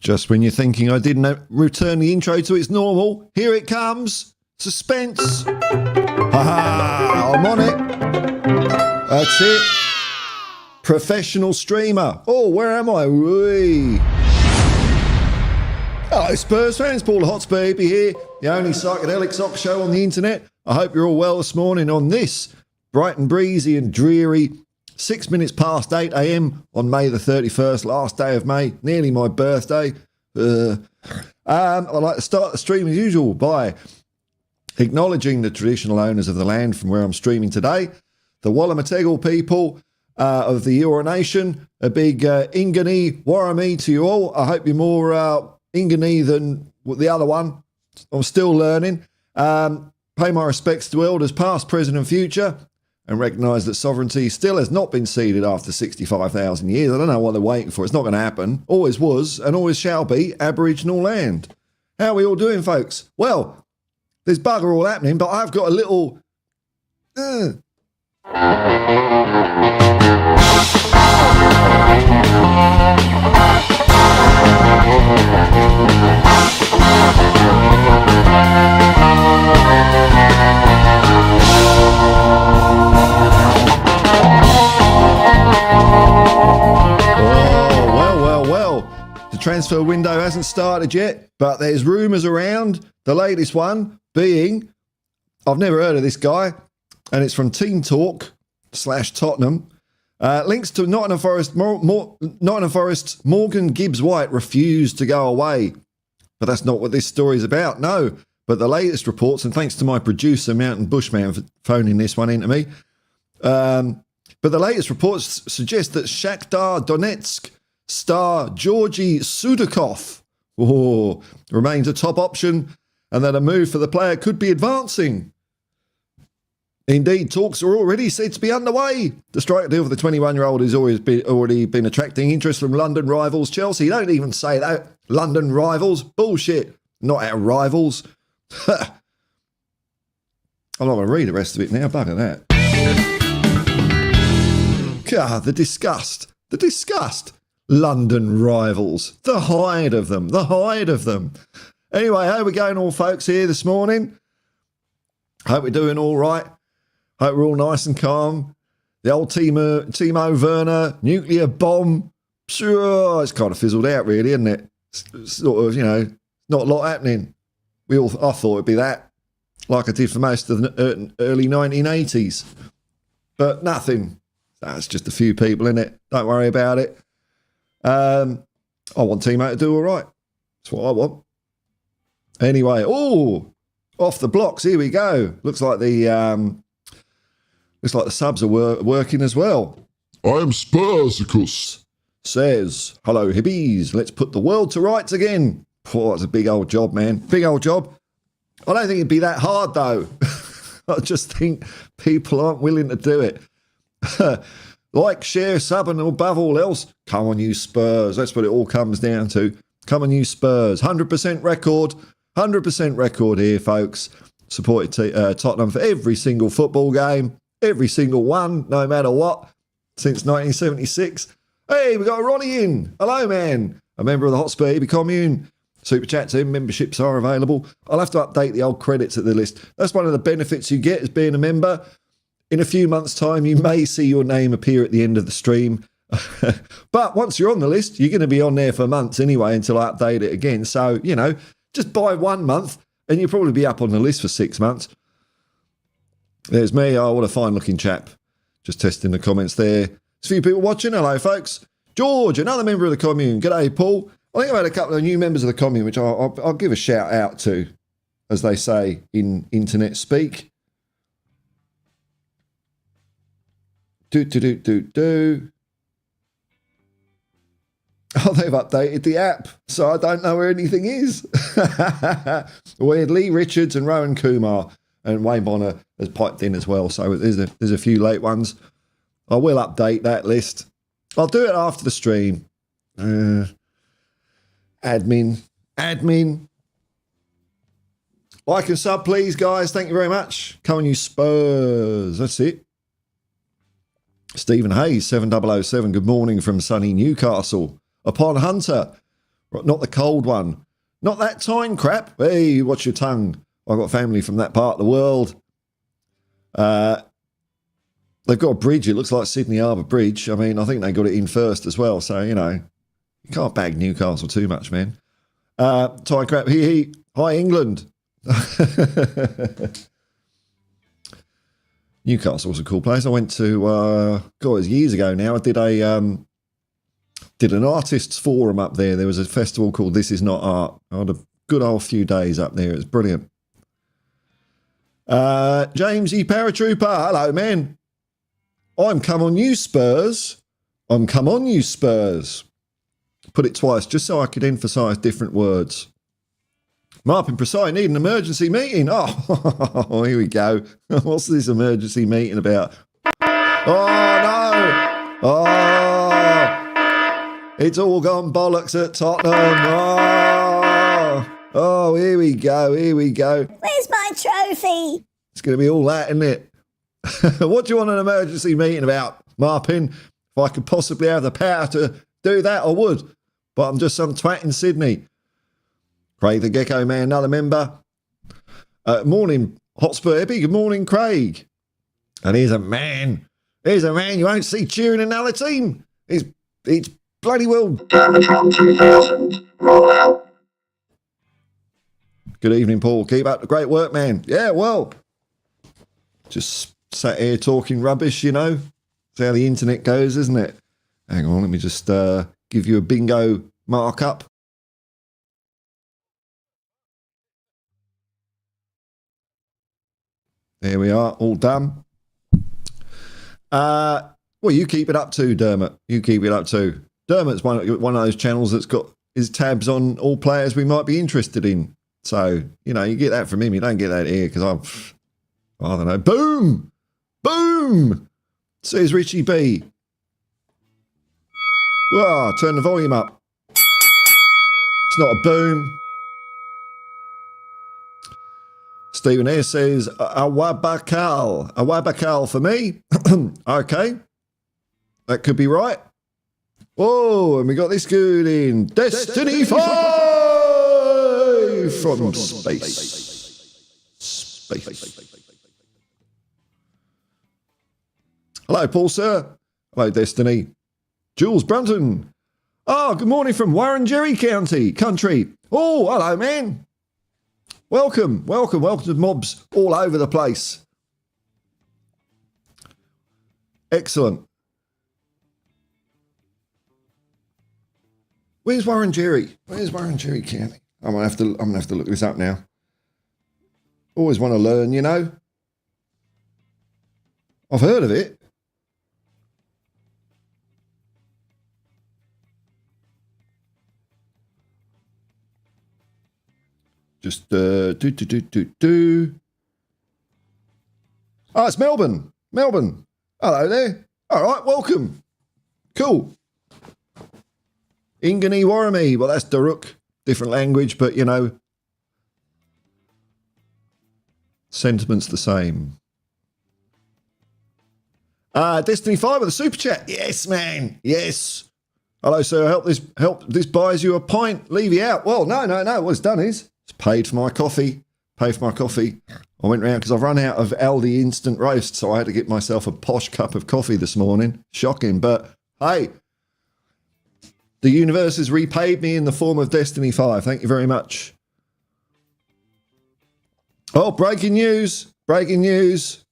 Just when you're thinking I didn't return the intro to its normal, here it comes. Suspense. Ha! I'm on it. That's it. Professional streamer. Oh, where am I? Whee. Hello, Spurs fans. Paul the Hotspur Hippie here, the only psychedelic sock show on the internet. I hope you're all well this morning on this bright and breezy and dreary 6 minutes past 8 a.m. on May the 31st, last day of May, nearly my birthday. I'd like to start the stream as usual by acknowledging the traditional owners of the land from where I'm streaming today, the Wallumeteggle people of the Eora Nation. A big Ingani Warami to you all. I hope you're more Ingani than the other one. I'm still learning. Pay my respects to elders past, present and future, and recognise that sovereignty still has not been ceded after 65,000 years. I don't know what they're waiting for. It's not going to happen. Always was and always shall be Aboriginal land. How are we all doing, folks? Well, there's bugger all happening, but I've got a little... The transfer window hasn't started yet, but there's rumours around. The latest one being, I've never heard of this guy, and it's from Team Talk /Tottenham. Links to Nottingham Forest's Morgan Gibbs-White refused to go away. But that's not what this story is about, no. But the latest reports, and thanks to my producer, Mountain Bushman, for phoning this one in to me. But the latest reports suggest that Shakhtar Donetsk star Georgy Sudakov remains a top option, and that a move for the player could be advancing. Indeed, talks are already said to be underway. The striker deal for the 21-year-old has already been attracting interest from London rivals Chelsea. Don't even say that. London rivals? Bullshit. Not our rivals. I'm not going to read the rest of it now. Bugger that. God, the disgust. The disgust. London rivals. The hide of them. The hide of them. Anyway, how are we going all folks here this morning? Hope we're doing all right. Hope we're all nice and calm. The old Timo Werner nuclear bomb. Sure, it's kind of fizzled out really, isn't it? It's sort of, not a lot happening. I thought it'd be that, like I did for most of the early 1980s. But nothing. That's just a few people in it. Don't worry about it. I want Timo to do all right. That's what I want. Anyway, off the blocks. Here we go. Looks like the subs are working as well. I am Spursicus. Says, hello hippies. Let's put the world to rights again. Oh, that's a big old job, man. Big old job. I don't think it'd be that hard though. I just think people aren't willing to do it. Like, share, sub, and above all else, come on you Spurs. That's what it all comes down to. Come on you Spurs. 100% record. 100% record here, folks. Supported Tottenham for every single football game. Every single one, no matter what, since 1976. Hey, we got Ronnie in. Hello, man. A member of the Hotspur Hippie commune. Super chat to him. Memberships are available. I'll have to update the old credits at the list. That's one of the benefits you get as being a member. In a few months' time, you may see your name appear at the end of the stream. But once you're on the list, you're going to be on there for months anyway until I update it again. So, just buy 1 month and you'll probably be up on the list for 6 months. There's me. Oh, what a fine-looking chap. Just testing the comments there. There's a few people watching. Hello, folks. George, another member of the commune. G'day, Paul. I think I've had a couple of new members of the commune, which I'll give a shout out to, as they say in internet speak. Oh, they've updated the app, so I don't know where anything is. Weird. Lee Richards and Rowan Kumar and Wayne Bonner has piped in as well, so there's a few late ones. I will update that list. I'll do it after the stream. Admin. Like and sub, please, guys. Thank you very much. Come on, you Spurs. That's it. Stephen Hayes, 7007. Good morning from sunny Newcastle. Upon Hunter. Not the cold one. Not that time crap. Hey, watch your tongue. I've got family from that part of the world. They've got a bridge. It looks like Sydney Harbour Bridge. I mean, I think they got it in first as well. So, you know, you can't bag Newcastle too much, man. Time crap. Hi, England. Newcastle was a cool place. I went to, it was years ago now. I did an artists forum up there. There was a festival called This Is Not Art. I had a good old few days up there. It was brilliant. James E. Paratrooper. Hello, man. I'm come on you, Spurs. I'm come on you, Spurs. Put it twice just so I could emphasise different words. Marpin Preside need an emergency meeting. Oh, here we go. What's this emergency meeting about? Oh, no. Oh, it's all gone bollocks at Tottenham. Oh, here we go. Here we go. Where's my trophy? It's going to be all that, isn't it? What do you want an emergency meeting about, Marpin? If I could possibly have the power to do that, I would. But I'm just some twat in Sydney. Craig the Gecko Man, another member. Morning, Hotspur Hippie. Good morning, Craig. And here's a man. Here's a man you won't see cheering another team. It's bloody well. Dermatron 2000, roll out. Good evening, Paul. Keep up the great work, man. Yeah, well, just sat here talking rubbish, you know. That's how the internet goes, isn't it? Hang on, let me just give you a bingo markup. There we are, all done. Well, you keep it up too, Dermot. You keep it up too. Dermot's one of those channels that's got his tabs on all players we might be interested in. So, you know, you get that from him. You don't get that here because I don't know. Boom! Boom! Says Richie B. Whoa, turn the volume up. It's not a boom. Stephen here says, Awabakal. Awabakal for me. Okay. That could be right. Oh, and we got this good in. Destiny 5 from space. Space. Hello, Paul, sir. Hello, Destiny. Jules Brunton. Oh, good morning from Warrenjerry country. Oh, hello, man. Welcome to mobs all over the place. Excellent. Where's Warrenjerry? Where's Warrenjerry County? I'm gonna have to look this up now. Always want to learn, you know. I've heard of it. Just Oh, it's Melbourne. Melbourne. Hello there. All right, welcome. Cool. Ingani Warami. Well, that's Daruk. Different language, but you know, sentiment's the same. Destiny 5 with a super chat. Yes, man. Yes. Hello, sir. Help this buys you a pint. Leave you out. Well, no. What it's done is it's paid for my coffee. I went round because I've run out of Aldi instant roast, so I had to get myself a posh cup of coffee this morning. Shocking, but hey, the universe has repaid me in the form of Destiny 5. Thank you very much. Oh, breaking news. Breaking news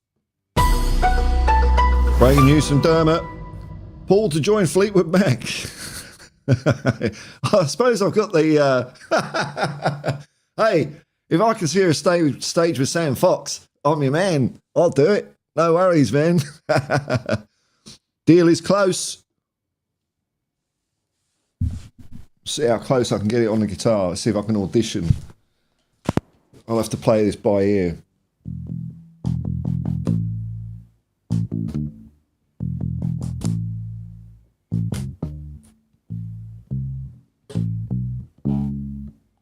from Dermot. Paul to join Fleetwood Mac. I suppose I've got the... Hey, if I can share a stage with Sam Fox, I'm your man. I'll do it. No worries, man. Deal is close. See how close I can get it on the guitar. Let's see if I can audition. I'll have to play this by ear.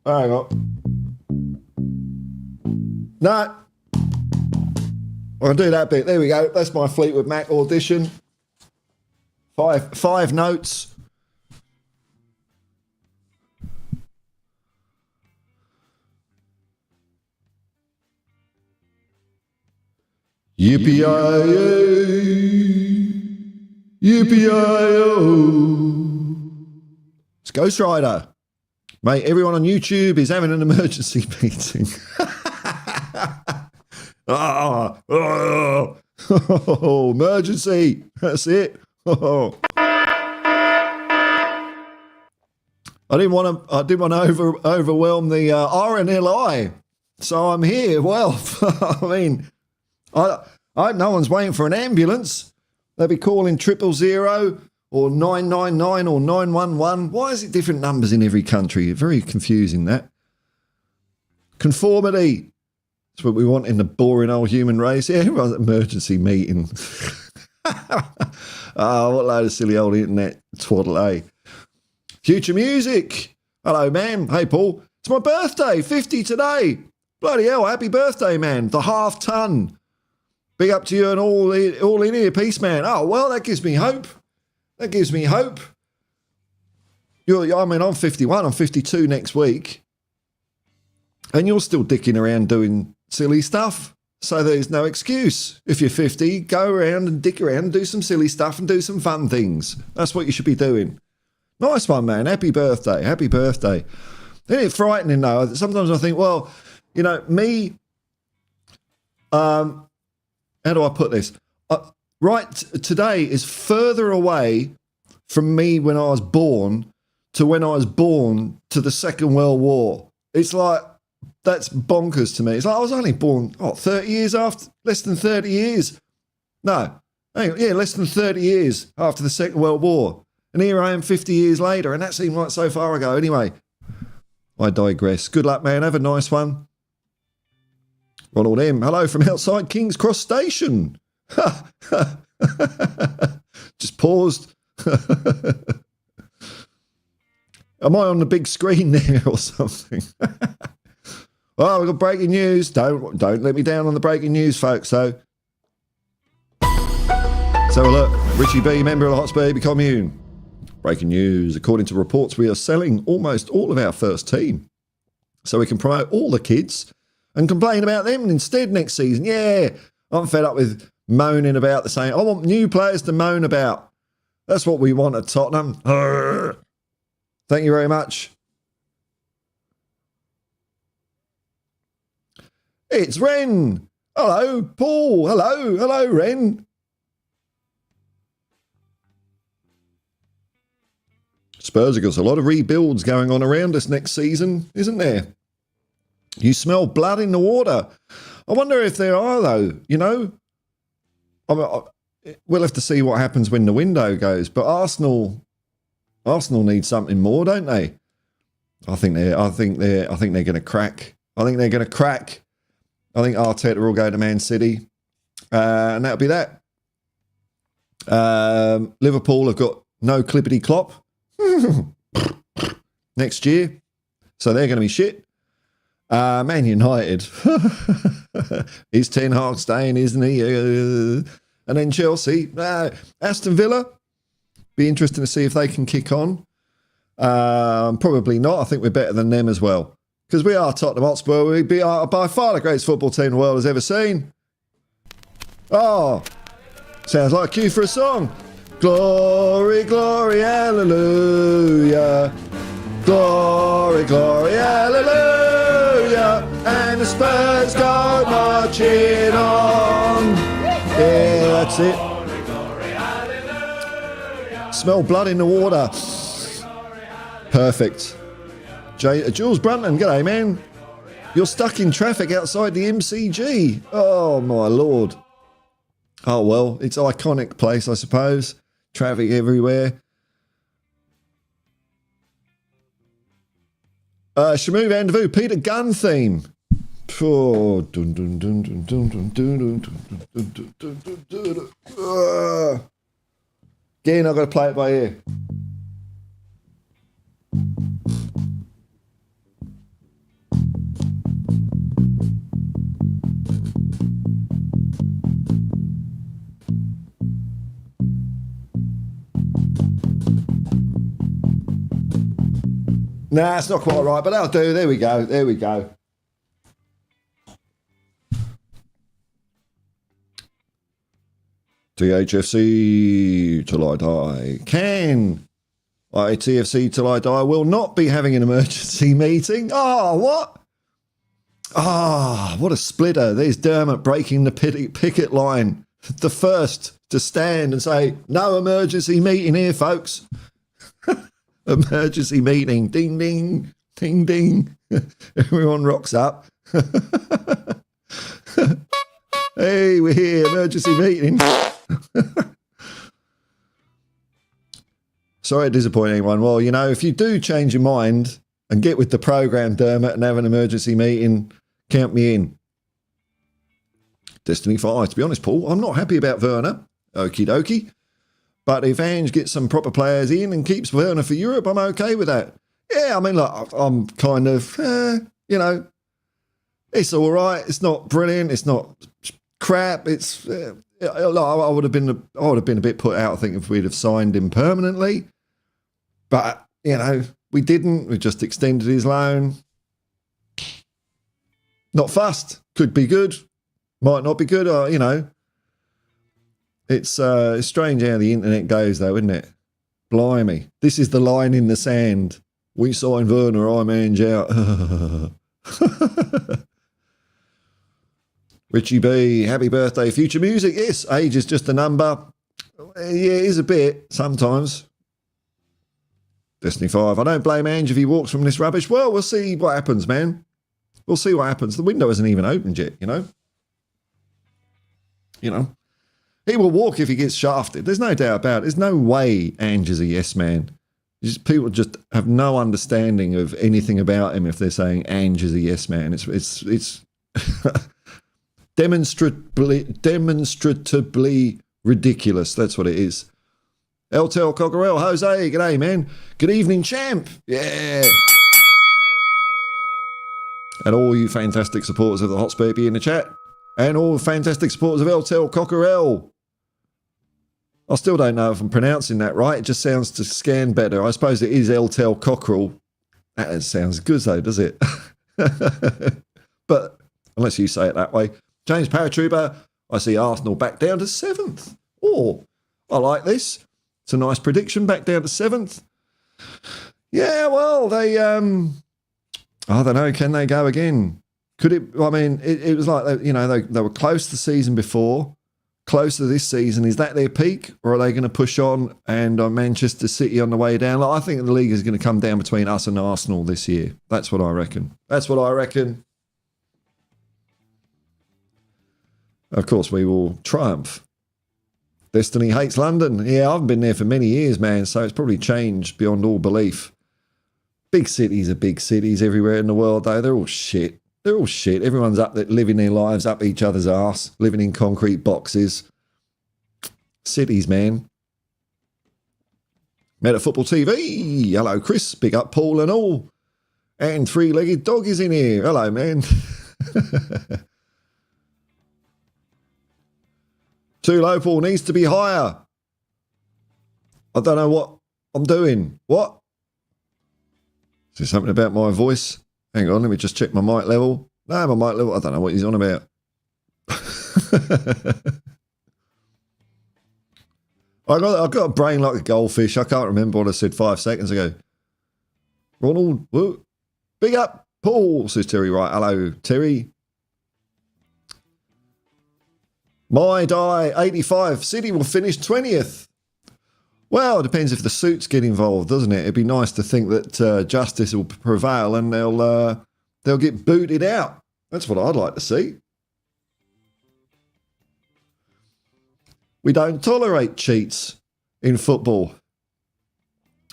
Hang on. No. I'll do that bit. There we go. That's my Fleetwood Mac audition. Five notes. Yippee-yi-yay. Yippee-yi-yo. It's Ghost Rider. Mate, everyone on YouTube is having an emergency meeting. Emergency. That's it. I didn't want to overwhelm the RNLI, so I'm here. Well, I mean, I hope no one's waiting for an ambulance. They'll be calling 000 or 999 or 911. Why is it different numbers in every country? Very confusing, that. Conformity. That's what we want in the boring old human race. Yeah, everyone's at emergency meeting. Oh, what a load of silly old internet twaddle, eh? Future music. Hello, man. Hey, Paul. It's my birthday. 50 today. Bloody hell. Happy birthday, man. The half ton. Big up to you and all in here. Peace, man. Oh, well, that gives me hope. That gives me hope. I'm 51. I'm 52 next week. And you're still dicking around doing silly stuff. So there's no excuse. If you're 50, go around and dick around and do some silly stuff and do some fun things. That's what you should be doing. Nice one, man. Happy birthday. Happy birthday. Isn't it frightening, though? Sometimes I think, well, you know, me, how do I put this? Today is further away from me when I was born to when I was born to the Second World War. It's like, that's bonkers to me. It's like I was only born, 30 years after, less than 30 years. No, less than 30 years after the Second World War. And here I am 50 years later, and that seemed like so far ago. Anyway, I digress. Good luck, man. Have a nice one. Ronald M. Hello from outside King's Cross Station. Just paused. Am I on the big screen there or something? Oh, we've got breaking news. Don't let me down on the breaking news, folks. So look, Richie B, member of the Hotspur Hippie commune. Breaking news. According to reports, we are selling almost all of our first team. So we can promote all the kids and complain about them instead next season. Yeah, I'm fed up with moaning about the same. I want new players to moan about. That's what we want at Tottenham. Thank you very much. It's Ren. Hello, Paul. Hello, Ren. Spurs have got a lot of rebuilds going on around us next season, isn't there? You smell blood in the water. I wonder if there are, though, you know. We'll have to see what happens when the window goes. But Arsenal need something more, don't they? I think they're going to crack. I think Arteta will go to Man City, and that'll be that. Liverpool have got no clippity clop next year, so they're going to be shit. Man United is Ten Hag staying, isn't he? And then Chelsea, Aston Villa. Be interesting to see if they can kick on. Probably not. I think we're better than them as well. Because we are Tottenham Hotspur. We are by far the greatest football team the world has ever seen. Oh, sounds like a cue for a song. Glory, glory, hallelujah. Glory, glory, hallelujah. And the Spurs go marching on. Yeah, that's it. Smell blood in the water. Perfect. Jules Brunton, g'day, man. You're stuck in traffic outside the MCG. Oh, my Lord. Oh, well, it's an iconic place, I suppose. Traffic everywhere. Shamu Vandervoo, Peter Gunn theme. Oh, dun, dun, dun, dun, dun, dun, dun, dun, dun, dun, dun, dun, dun. Again, I've got to play it by ear. Nah, it's not quite right, but that'll do. There we go. There we go. THFC till I die. Can TFC till I die will not be having an emergency meeting. Oh, what? Ah, what a splitter. There's Dermot breaking the picket line. The first to stand and say, no emergency meeting here, folks. Emergency meeting. Ding, ding, ding, ding. Everyone rocks up. Hey, we're here. Emergency meeting. Sorry to disappoint anyone. Well, you know, if you do change your mind and get with the program, Dermot, and have an emergency meeting, count me in. Destiny 5. To be honest, Paul, I'm not happy about Werner. Okie dokie. But if Ange gets some proper players in and keeps Werner for Europe, I'm okay with that. Yeah, I mean, look, I'm kind of, you know, it's all right. It's not brilliant. It's not crap. It's, I would have been a bit put out, I think, if we'd have signed him permanently. But, you know, we didn't. We just extended his loan. Not fussed. Could be good. Might not be good. You know, it's strange how the internet goes, though, isn't it? Blimey. This is the line in the sand. We signed Werner, I'm Ange out. Richie B, happy birthday, future music. Yes, age is just a number. Yeah, it is a bit, sometimes. Destiny 5, I don't blame Ange if he walks from this rubbish. Well, we'll see what happens, man. We'll see what happens. The window isn't even opened yet, you know. You know. He will walk if he gets shafted. There's no doubt about it. There's no way Ange is a yes man. People just have no understanding of anything about him if they're saying Ange is a yes man. It's demonstratively ridiculous. That's what it is. LTL Cockerell, Jose, g'day, man. Good evening, champ. Yeah. And all you fantastic supporters of the Hotspur Hippie in the chat. And all fantastic supporters of LTL Cockerell. I still don't know if I'm pronouncing that right. It just sounds to scan better. I suppose it is LTL Cockerell. That sounds good though, does it? But unless you say it that way. James Paratrooper, I see Arsenal back down to 7th. Oh, I like this. It's a nice prediction, back down to 7th. Yeah, well, they, I don't know, can they go again? Could it, I mean, it was like, you know, they were close the season before, close to this season. Is that their peak, or are they going to push on and Manchester City on the way down? Like, I think the league is going to come down between us and Arsenal this year. That's what I reckon. Of course, we will triumph. Destiny hates London. Yeah, I haven't been there for many years, man, so it's probably changed beyond all belief. Big cities are big cities everywhere in the world, though. They're all shit. They're all shit. Everyone's up there living their lives up each other's arse, living in concrete boxes. Cities, man. Meta Football TV. Hello, Chris. Big up Paul and all. And three-legged dog is in here. Hello, man. Too low, Paul. Needs to be higher. I don't know what I'm doing. What? Is there something about my voice? Hang on, let me just check my mic level. No, my mic level, I don't know what he's on about. I've got a brain like a goldfish. I can't remember what I said 5 seconds ago. Ronald, whoa. Big up, Paul, says Terry Wright. Hello, Terry. My die 85. City will finish 20th. Well, it depends if the suits get involved, doesn't it? It'd be nice to think that justice will prevail and they'll get booted out. That's what I'd like to see. We don't tolerate cheats in football.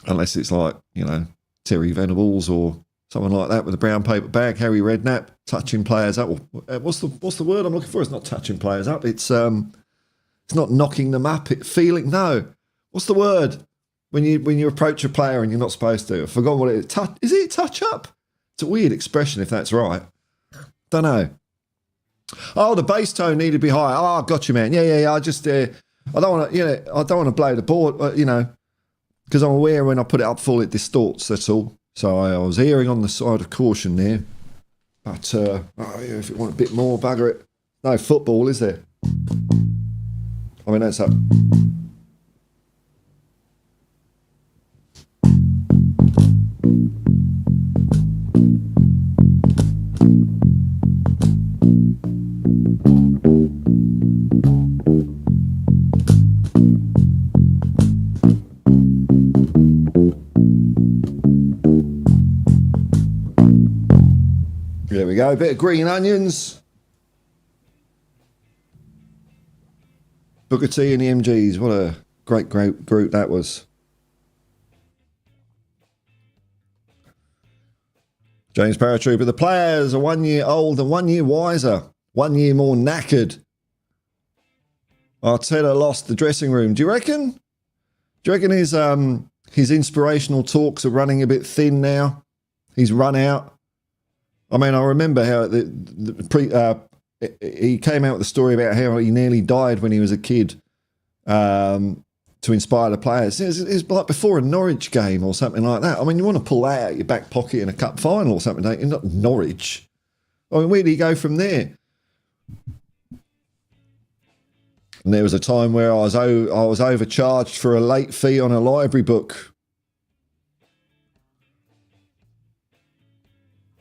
Unless it's like, you know, Terry Venables or someone like that with a brown paper bag, Harry Redknapp, touching players up. What's the word I'm looking for? It's not touching players up. It's not knocking them up. No. What's the word when you approach a player and you're not supposed to? I've forgotten what it is. Is it touch up? It's a weird expression if that's right. Don't know. Oh, the bass tone needed to be higher. Oh, got you, man. Yeah. I just I don't want to blow the board, because I'm aware when I put it up full, it distorts. That's all. So I was erring on the side of caution there. But if you want a bit more, bugger it. No football, is there? I mean, that's up. There we go, a bit of green onions. Booker T and the MGs, what a great group that was. James Paratrooper, the players are 1 year old and 1 year wiser, 1 year more knackered. Arteta lost the dressing room. Do you reckon? Do you reckon his inspirational talks are running a bit thin now? He's run out. I mean, I remember how he came out with a story about how he nearly died when he was a kid to inspire the players. It was like before a Norwich game or something like that. I mean, you want to pull that out of your back pocket in a cup final or something, don't you? Not Norwich. I mean, where do you go from there? And there was a time where I was overcharged for a late fee on a library book.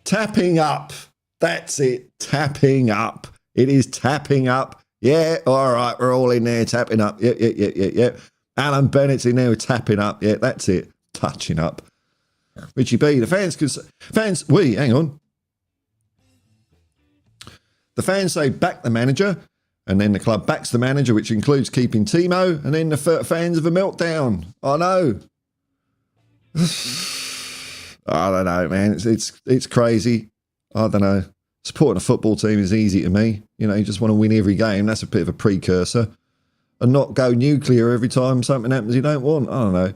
Tapping up. That's it. Tapping up. It is tapping up. Yeah, all right, we're all in there tapping up. Yeah. Alan Bennett's in there tapping up. Yeah, that's it. Touching up. Richie B, the hang on. The fans say back the manager, and then the club backs the manager, which includes keeping Timo, and then the fans have a meltdown. I know. I don't know, man. It's crazy. I don't know. Supporting a football team is easy to me. You know, you just want to win every game. That's a bit of a precursor. And not go nuclear every time something happens you don't want. I don't know.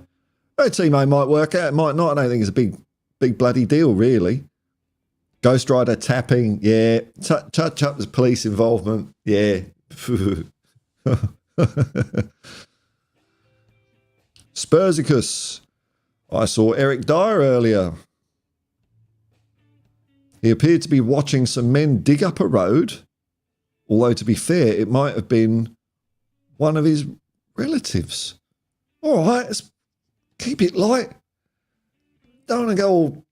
A Timo might work out. It might not. I don't think it's a big bloody deal, really. Ghost Rider tapping. Yeah. Touch up the police involvement. Yeah. Spursicus. I saw Eric Dyer earlier. He appeared to be watching some men dig up a road, although to be fair, it might have been one of his relatives. All right, let's keep it light. Don't want to go all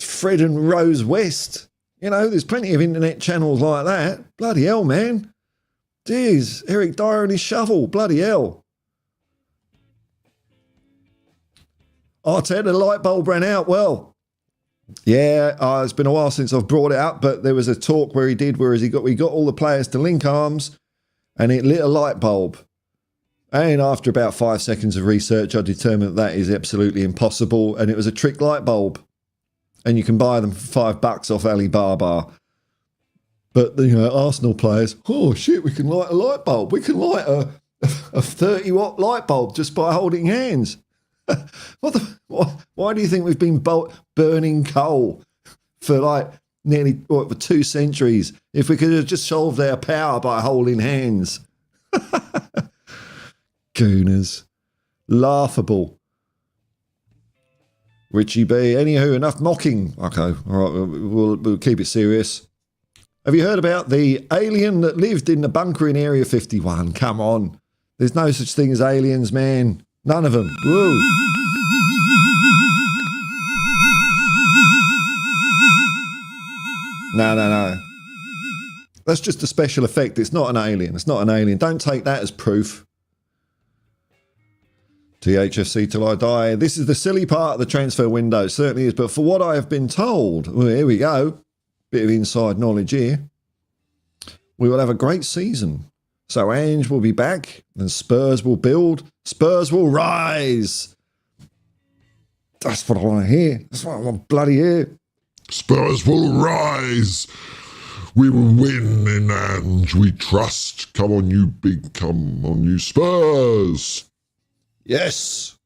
Fred and Rose West. You know, there's plenty of internet channels like that. Bloody hell, man. Jeez, Eric Dyer and his shovel. Bloody hell. Arteta, the light bulb ran out. Well, yeah, it's been a while since I've brought it up, but there was a talk where he got all the players to link arms and it lit a light bulb. And after about 5 seconds of research, I determined that is absolutely impossible. And it was a trick light bulb. And you can buy them for $5 off Alibaba. But, you know, Arsenal players, oh shit, we can light a light bulb. We can light a 30-watt light bulb just by holding hands. Why do you think we've been burning coal for like nearly for 2 centuries if we could have just solved our power by holding hands? Gooners. Laughable. Richie B. Anywho, enough mocking. Okay, all right, we'll keep it serious. Have you heard about the alien that lived in the bunker in Area 51? Come on. There's no such thing as aliens, man. None of them. Woo. No. That's just a special effect. It's not an alien. It's not an alien. Don't take that as proof. THFC till I die. This is the silly part of the transfer window. It certainly is. But for what I have been told, well, here we go. Bit of inside knowledge here. We will have a great season. So Ange will be back and Spurs will build. Spurs will rise. That's what I want to hear. That's what I want to bloody hear. Spurs will rise. We will win in Ange. We trust. Come on, you Spurs. Yes.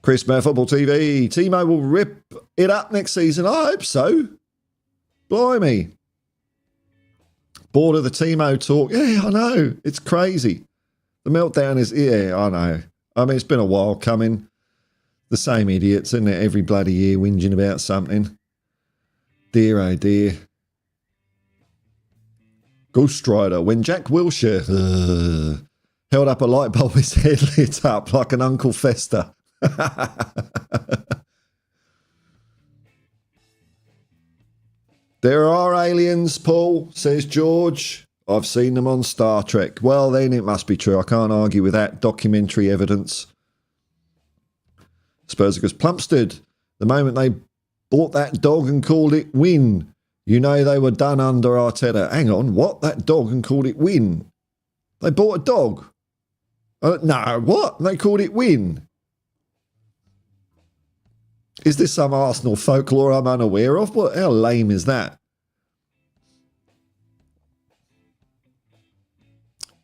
Chris Mayer Football TV. Timo will rip it up next season. I hope so. Blimey. Bored of the Timo talk. Yeah, I know. It's crazy. The meltdown is, yeah, I know. I mean, it's been a while coming. The same idiots, isn't it? Every bloody year whinging about something. Dear, oh dear. Ghost Rider. When Jack Wilshere held up a light bulb, his head lit up like an Uncle Fester. There are aliens, Paul, says George. I've seen them on Star Trek. Well, then it must be true. I can't argue with that. Documentary evidence. Spursicus Plumpstead. The moment they bought that dog and called it Win, you know they were done under Arteta. Hang on, what? That dog and called it Win? They bought a dog? No, what? They called it Win. Is this some Arsenal folklore I'm unaware of? What? How lame is that?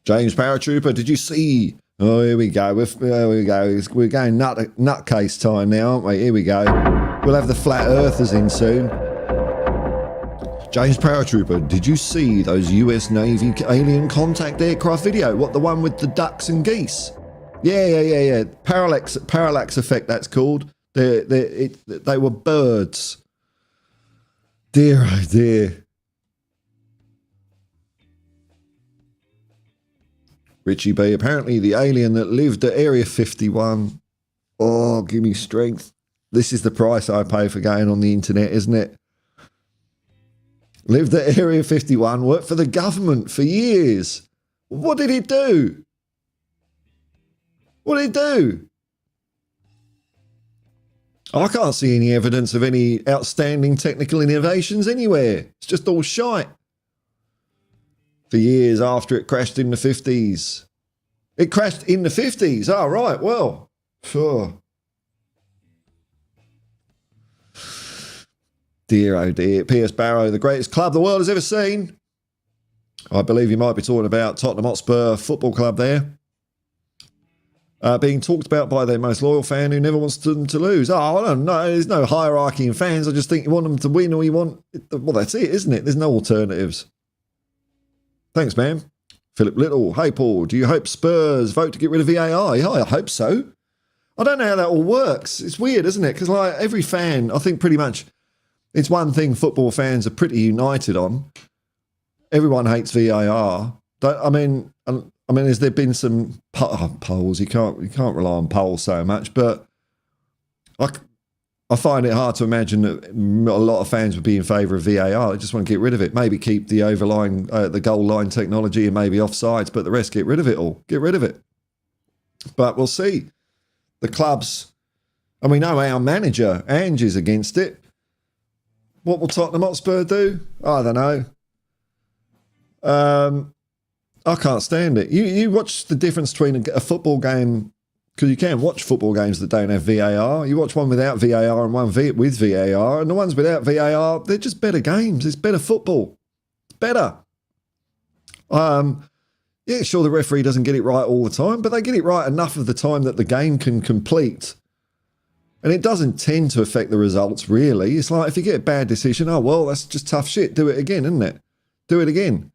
James Paratrooper, did you see? Oh, here we go. We're going nutcase time now, aren't we? Here we go. We'll have the flat earthers in soon. James Paratrooper, did you see those US Navy alien contact aircraft video? What, the one with the ducks and geese? Yeah. Parallax effect, that's called. They were birds. Dear, oh dear. Richie B, apparently the alien that lived at Area 51. Oh, give me strength. This is the price I pay for going on the internet, isn't it? Lived at Area 51, worked for the government for years. What did he do? What did he do? I can't see any evidence of any outstanding technical innovations anywhere. It's just all shite. For years after it crashed in the 50s. It crashed in the 50s. Oh, right. Well, sure. Dear, oh dear. P.S. Barrow, the greatest club the world has ever seen. I believe you might be talking about Tottenham Hotspur Football Club there. Being talked about by their most loyal fan who never wants them to lose. Oh, I don't know. There's no hierarchy in fans. I just think you want them to win or you want... Well, that's it, isn't it? There's no alternatives. Thanks, man. Philip Little. Hey, Paul, do you hope Spurs vote to get rid of VAR? Yeah, I hope so. I don't know how that all works. It's weird, isn't it? Because like every fan, I think pretty much it's one thing football fans are pretty united on. Everyone hates VAR. I mean, has there been some polls? You can't rely on polls so much, but I find it hard to imagine that a lot of fans would be in favour of VAR. They just want to get rid of it. Maybe keep the overlying, the goal line technology and maybe offsides, but the rest, get rid of it all. Get rid of it. But we'll see. The clubs, and we know our manager, Ange, is against it. What will Tottenham Hotspur do? I don't know. I can't stand it. You watch the difference between a football game, because you can watch football games that don't have VAR. You watch one without VAR and one with VAR, and the ones without VAR, they're just better games. It's better football. It's better. Yeah, sure, the referee doesn't get it right all the time, but they get it right enough of the time that the game can complete. And it doesn't tend to affect the results, really. It's like if you get a bad decision, oh, well, that's just tough shit. Do it again, isn't it? Do it again.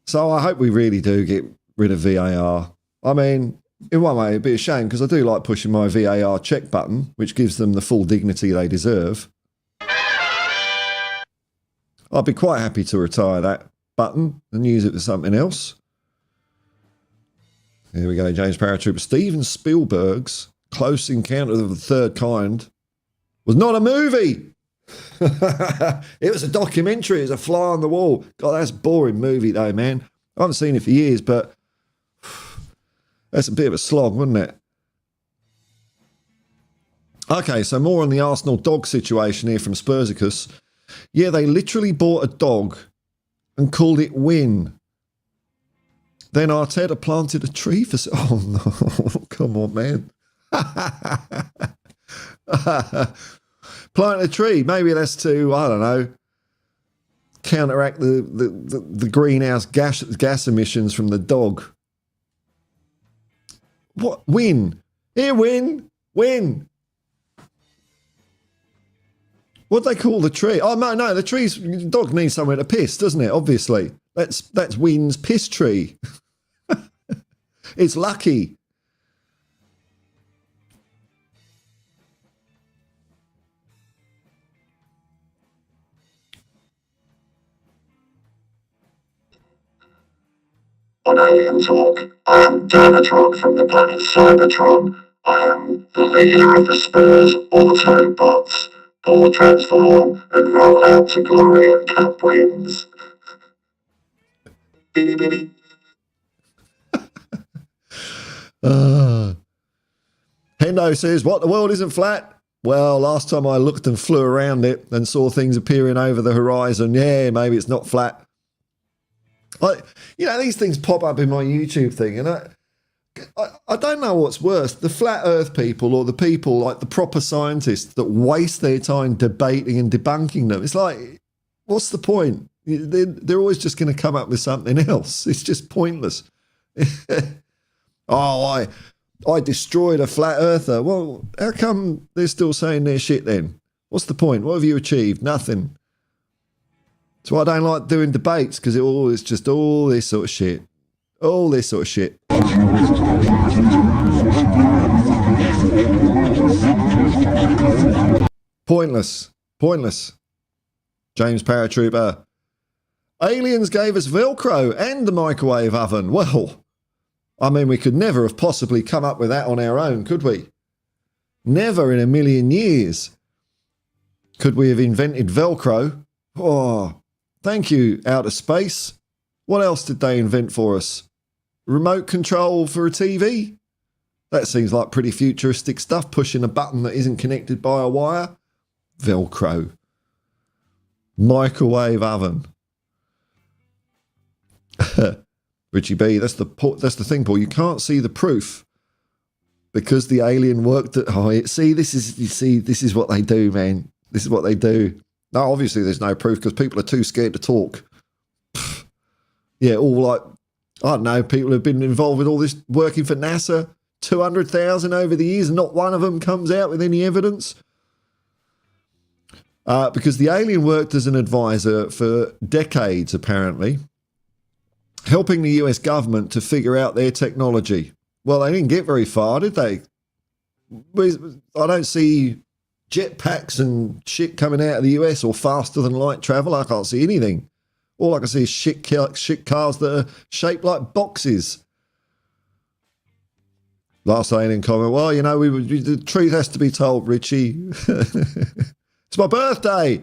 So I hope we really do get rid of VAR. I mean, in one way, it'd be a shame because I do like pushing my VAR check button, which gives them the full dignity they deserve. I'd be quite happy to retire that button and use it for something else. Here we go, James Paratrooper. Steven Spielberg's Close Encounter of the Third Kind was not a movie. It was a documentary. It was a fly on the wall. God, that's a boring movie though, man. I haven't seen it for years, but that's a bit of a slog, wasn't it? Okay, so more on the Arsenal dog situation here from Spursicus. Yeah, they literally bought a dog and called it Win. Then Arteta planted a tree for... Oh, no. Come on, man. Plant a tree. Maybe that's to, I don't know, counteract the greenhouse gas emissions from the dog. What? Win. Here, Win. Win. What do they call the tree? Oh, no, the dog needs somewhere to piss, doesn't it? Obviously. That's Win's piss tree. It's lucky. On Alien Talk, I am Dynatrog from the planet Cybertron. I am the leader of the Spurs auto bots. All transform and roll out to glory and cup wins. Hendo says, what, the world isn't flat? Well, last time I looked and flew around it and saw things appearing over the horizon, yeah, maybe it's not flat. These things pop up in my YouTube thing, and I don't know what's worse, the flat earth people or the people like the proper scientists that waste their time debating and debunking them. It's like, what's the point? They're always just going to come up with something else. It's just pointless. Oh, I destroyed a flat earther. Well, how come they're still saying their shit then? What's the point? What have you achieved? Nothing. That's why I don't like doing debates, because it's just all this sort of shit. All this sort of shit. Pointless. Pointless. James Paratrooper. Aliens gave us Velcro and the microwave oven. Well, I mean, we could never have possibly come up with that on our own, could we? Never in a million years could we have invented Velcro. Oh, thank you, outer space. What else did they invent for us? Remote control for a TV? That seems like pretty futuristic stuff, pushing a button that isn't connected by a wire. Velcro. Microwave oven. Richie B, that's the thing, Paul. You can't see the proof because the alien worked at height. This is what they do, man. This is what they do. No, obviously there's no proof because people are too scared to talk. Yeah, all like, I don't know, people have been involved with all this working for NASA, 200,000 over the years, and not one of them comes out with any evidence. Because the alien worked as an advisor for decades, apparently, helping the US government to figure out their technology. Well, they didn't get very far, did they? I don't see jetpacks and shit coming out of the US or faster than light travel. I can't see anything. All I can see is shit cars that are shaped like boxes. Last alien comment, well, the truth has to be told, Richie. It's my birthday.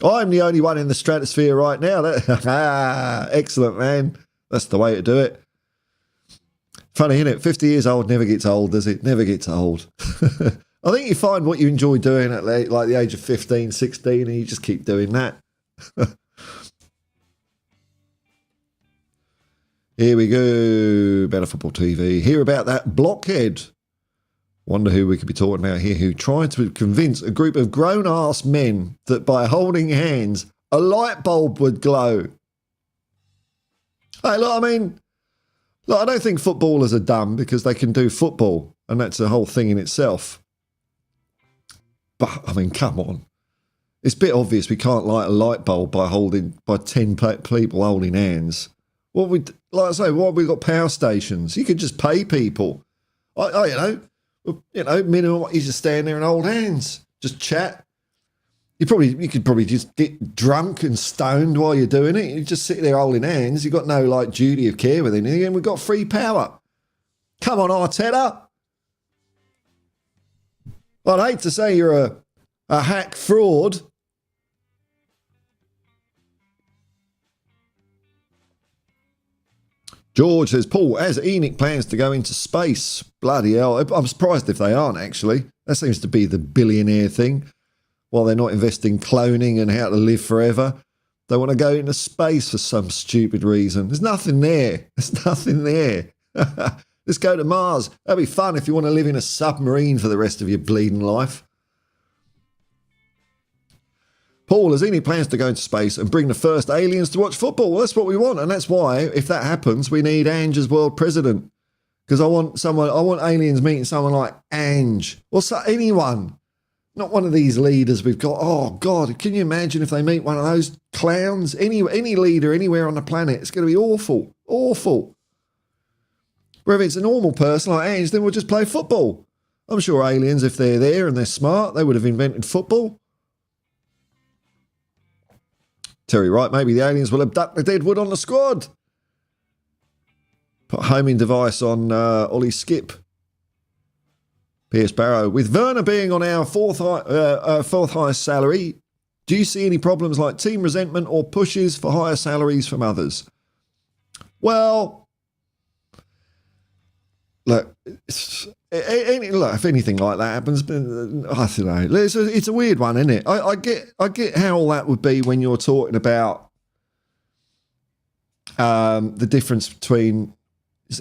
I'm the only one in the stratosphere right now. Excellent, man. That's the way to do it. Funny, isn't it? 50 years old never gets old, does it? Never gets old. I think you find what you enjoy doing at like the age of 15, 16, and you just keep doing that. Here we go. Better Football TV. Hear about that blockhead. Wonder who we could be talking about here, who tried to convince a group of grown-ass men that by holding hands, a light bulb would glow. Hey, look, I don't think footballers are dumb because they can do football, and that's a whole thing in itself. But, come on. It's a bit obvious we can't light a light bulb by 10 people holding hands. Like I say, why have we got power stations? You could just pay people. Minimum, you just stand there and hold hands, just chat. You could probably just get drunk and stoned while you're doing it. You just sit there holding hands. You've got no like duty of care with anything, and we've got free power. Come on, Arteta. I'd hate to say you're a hack fraud. George says, Paul, as Enoch plans to go into space, bloody hell, I'm surprised if they aren't, actually. That seems to be the billionaire thing. While they're not investing cloning and how to live forever, they want to go into space for some stupid reason. There's nothing there. There's nothing there. Let's go to Mars. That'd be fun if you want to live in a submarine for the rest of your bleeding life. Paul, as Enoch plans to go into space and bring the first aliens to watch football. Well, that's what we want. And that's why, if that happens, we need Ange as world president. Because I want aliens meeting someone like Ange. Or anyone. Not one of these leaders we've got. Oh, God, can you imagine if they meet one of those clowns? Any leader anywhere on the planet. It's going to be awful. Awful. Where if it's a normal person like Ange, then we'll just play football. I'm sure aliens, if they're there and they're smart, they would have invented football. Terry Wright, maybe the aliens will abduct the dead wood on the squad. Homing device on Ollie Skip. Pierce Barrow. With Werner being on our fourth highest salary, do you see any problems like team resentment or pushes for higher salaries from others? Well, look, if anything like that happens, I don't know. It's a weird one, isn't it? I get how all that would be when you're talking about the difference between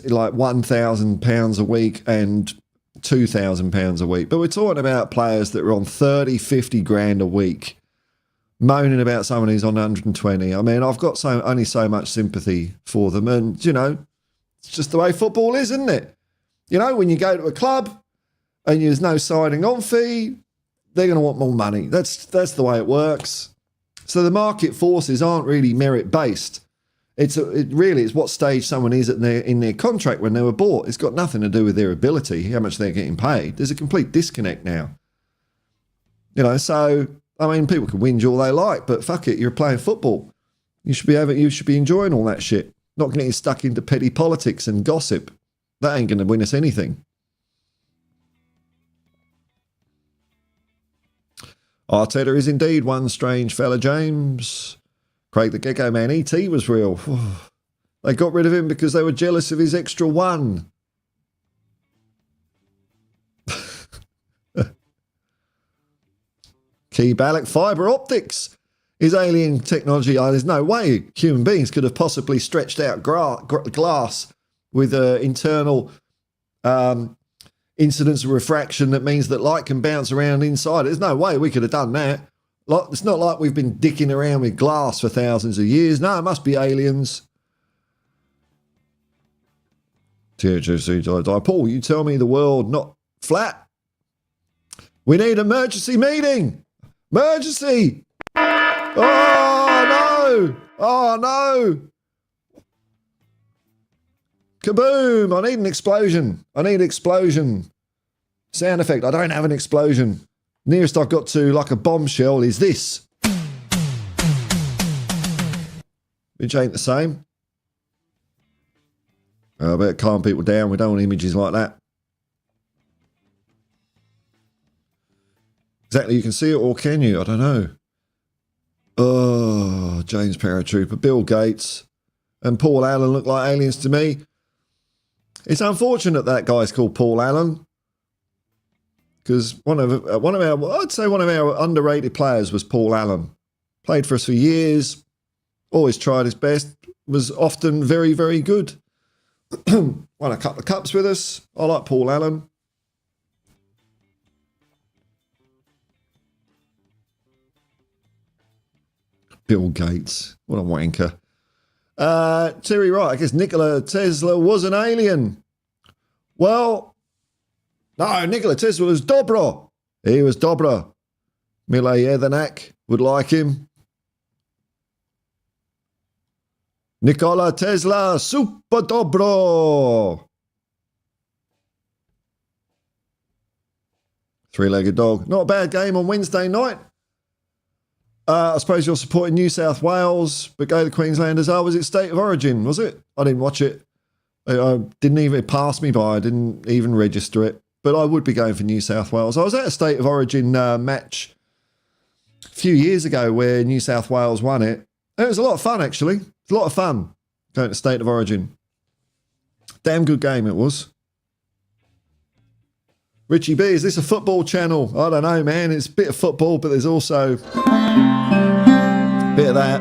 like £1,000 a week and £2,000 a week. But we're talking about players that are on 30, 50 grand a week, moaning about someone who's on 120. I mean, I've got only so much sympathy for them. And, you know, it's just the way football is, isn't it? You know, when you go to a club and there's no signing on fee, they're going to want more money. That's the way it works. So the market forces aren't really merit-based. It's what stage someone is in their contract when they were bought. It's got nothing to do with their ability, how much they're getting paid. There's a complete disconnect now. You know, so, I mean, people can whinge all they like, but fuck it, you're playing football. You should be enjoying all that shit, not getting stuck into petty politics and gossip. That ain't going to win us anything. Arteta is indeed one strange fella, James. Craig the Gecko Man, E.T. was real. They got rid of him because they were jealous of his extra one. Key Balak fibre optics is alien technology. Oh, there's no way human beings could have possibly stretched out glass with internal incidence of refraction that means that light can bounce around inside. There's no way we could have done that. It's not like we've been dicking around with glass for thousands of years. No, it must be aliens. Paul, you tell me the world not flat? We need an emergency meeting. Emergency. Oh, no. Oh, no. Kaboom. I need an explosion. Sound effect. I don't have an explosion. Nearest I've got to like a bombshell is this. Which ain't the same. I better calm people down. We don't want images like that. Exactly, you can see it or can you? I don't know. Oh, James Paratrooper, Bill Gates and Paul Allen look like aliens to me. It's unfortunate that guy's called Paul Allen. Because one of our underrated players was Paul Allen. Played for us for years, always tried his best, was often very, very good. Won a couple of cups with us. I like Paul Allen. Bill Gates, what a wanker. Terry Wright, I guess Nikola Tesla was an alien. Well, no, Nikola Tesla was Dobro. He was Dobro. Mile Jedinak would like him. Nikola Tesla, super Dobro. Three-legged dog. Not a bad game on Wednesday night. I suppose you're supporting New South Wales, but go the Queenslanders. Oh, was it State of Origin, was it? I didn't watch it. It passed me by. I didn't even register it. But I would be going for New South Wales. I was at a State of Origin match a few years ago where New South Wales won it. And it was a lot of fun, actually. It was a lot of fun going to State of Origin. Damn good game it was. Richie B, is this a football channel? I don't know, man. It's a bit of football, but there's also a bit of that.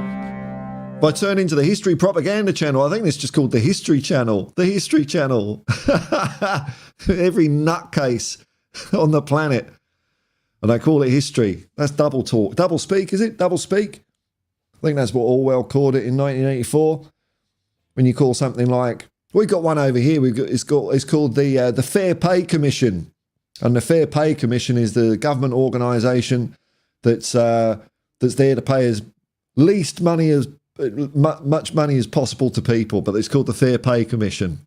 If I turn into the History Propaganda channel, I think it's just called the History Channel. The History Channel. Every nutcase on the planet. And they call it history. That's double talk. Double speak, is it? Double speak? I think that's what Orwell called it in 1984. When you call something like, we've got one over here. It's called the Fair Pay Commission. And the Fair Pay Commission is the government organisation that's there to pay as least money as much money as possible to people, but it's called the Fair Pay Commission.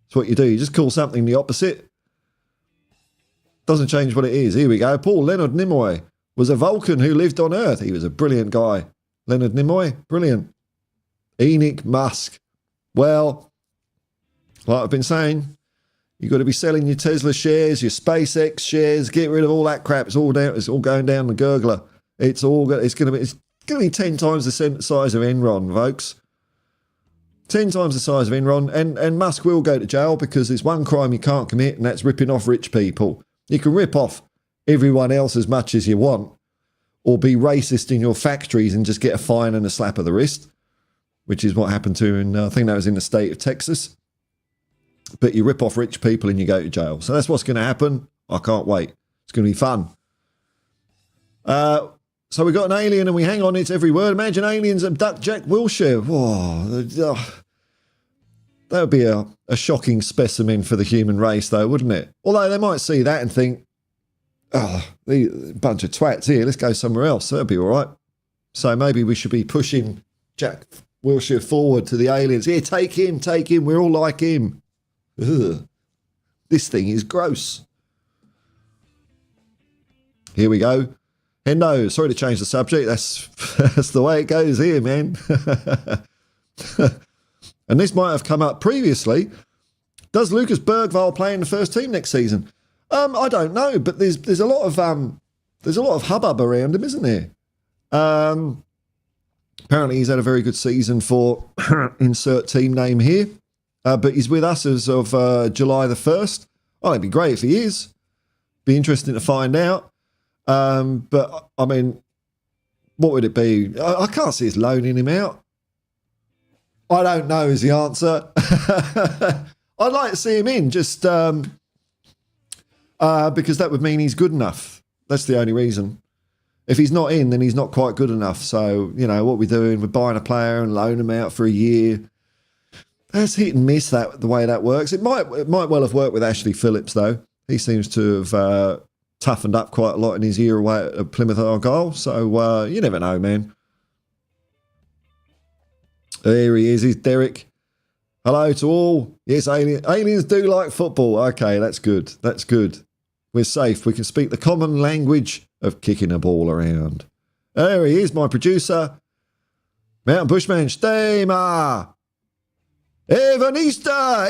It's what you do. You just call something the opposite. Doesn't change what it is. Here we go. Paul Leonard Nimoy was a Vulcan who lived on Earth. He was a brilliant guy. Leonard Nimoy, brilliant. Enoch Musk. Well, Like I've been saying, you've got to be selling your Tesla shares, your SpaceX shares, get rid of all that crap. It's all going down the gurgler. It's going to be 10 times the size of Enron, folks. 10 times the size of Enron, and Musk will go to jail because there's one crime you can't commit, and that's ripping off rich people. You can rip off everyone else as much as you want, or be racist in your factories and just get a fine and a slap of the wrist, which is what happened to him. I think that was in the state of Texas. But you rip off rich people and you go to jail. So that's what's going to happen. I can't wait. It's going to be fun. So we got an alien and we hang on its every word. Imagine aliens abduct Jack Wilshere. Whoa, that would be a shocking specimen for the human race, though, wouldn't it? Although they might see that and think, oh, the bunch of twats here, let's go somewhere else. That'd be all right. So maybe we should be pushing Jack Wilshere forward to the aliens. Here, take him. We're all like him. Ugh. This thing is gross. Here we go. Hendo, sorry to change the subject. That's the way it goes here, man. And this might have come up previously. Does Lucas Bergvall play in the first team next season? I don't know, but there's a lot of hubbub around him, isn't there? Apparently he's had a very good season for insert team name here, but he's with us as of July the 1st. Oh, it'd be great if he is. Be interesting to find out. But I mean, what would it be? I can't see us loaning him out. I don't know is the answer. I'd like to see him in just because that would mean he's good enough. That's the only reason. If he's not in, then he's not quite good enough. So, you know, what we're doing, we're buying a player and loan him out for a year. That's hit and miss the way that works. It might well have worked with Ashley Phillips, though. He seems to have toughened up quite a lot in his year away at Plymouth Argyle. So you never know, man. There he is. He's Derek. Hello to all. Yes, aliens do like football. Okay, that's good. That's good. We're safe. We can speak the common language of kicking a ball around. There he is, my producer. Mountain Bushman, Stema. Evanista.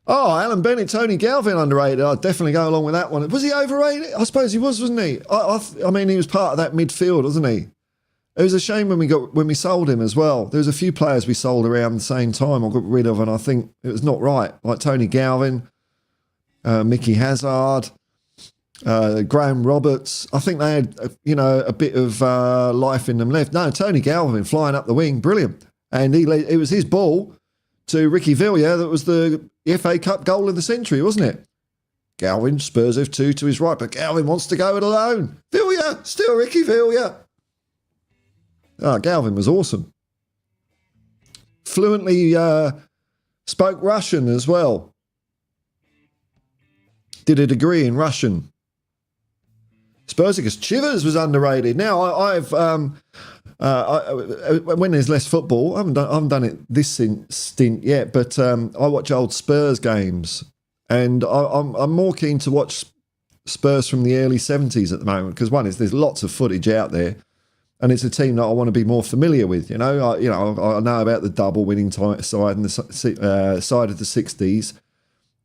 Oh, Alan Bennett, Tony Galvin underrated. I'd definitely go along with that one. Was he overrated? I suppose he was, wasn't he? I mean, he was part of that midfield, wasn't he? It was a shame when we sold him as well. There was a few players we sold around the same time I got rid of, and I think it was not right. Like Tony Galvin, Mickey Hazard, Graham Roberts. I think they had, a bit of life in them left. No, Tony Galvin flying up the wing, brilliant. And it was his ball to Ricky Villiers that was the FA Cup goal of the century, wasn't it? Galvin, Spurs F2 to his right, but Galvin wants to go it alone. Villiers, still Ricky Villiers. Oh, Galvin was awesome. Fluently spoke Russian as well. Did a degree in Russian. Spursicus Chivers was underrated. Now, when there's less football, I haven't done it this stint yet, but I watch old Spurs games, and I'm more keen to watch Spurs from the early 70s at the moment because there's lots of footage out there, and it's a team that I want to be more familiar with. I know about the double winning side and the side of the 60s,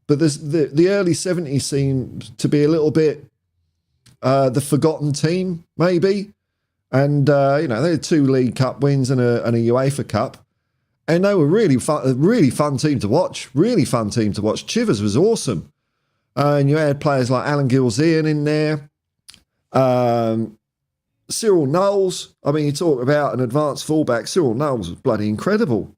but the early 70s seem to be a little bit the forgotten team, maybe. And, they had 2 League Cup wins and a UEFA Cup. And they were a really fun team to watch. Really fun team to watch. Chivers was awesome. And you had players like Alan Gilzean in there. Cyril Knowles. I mean, you talk about an advanced fullback. Cyril Knowles was bloody incredible.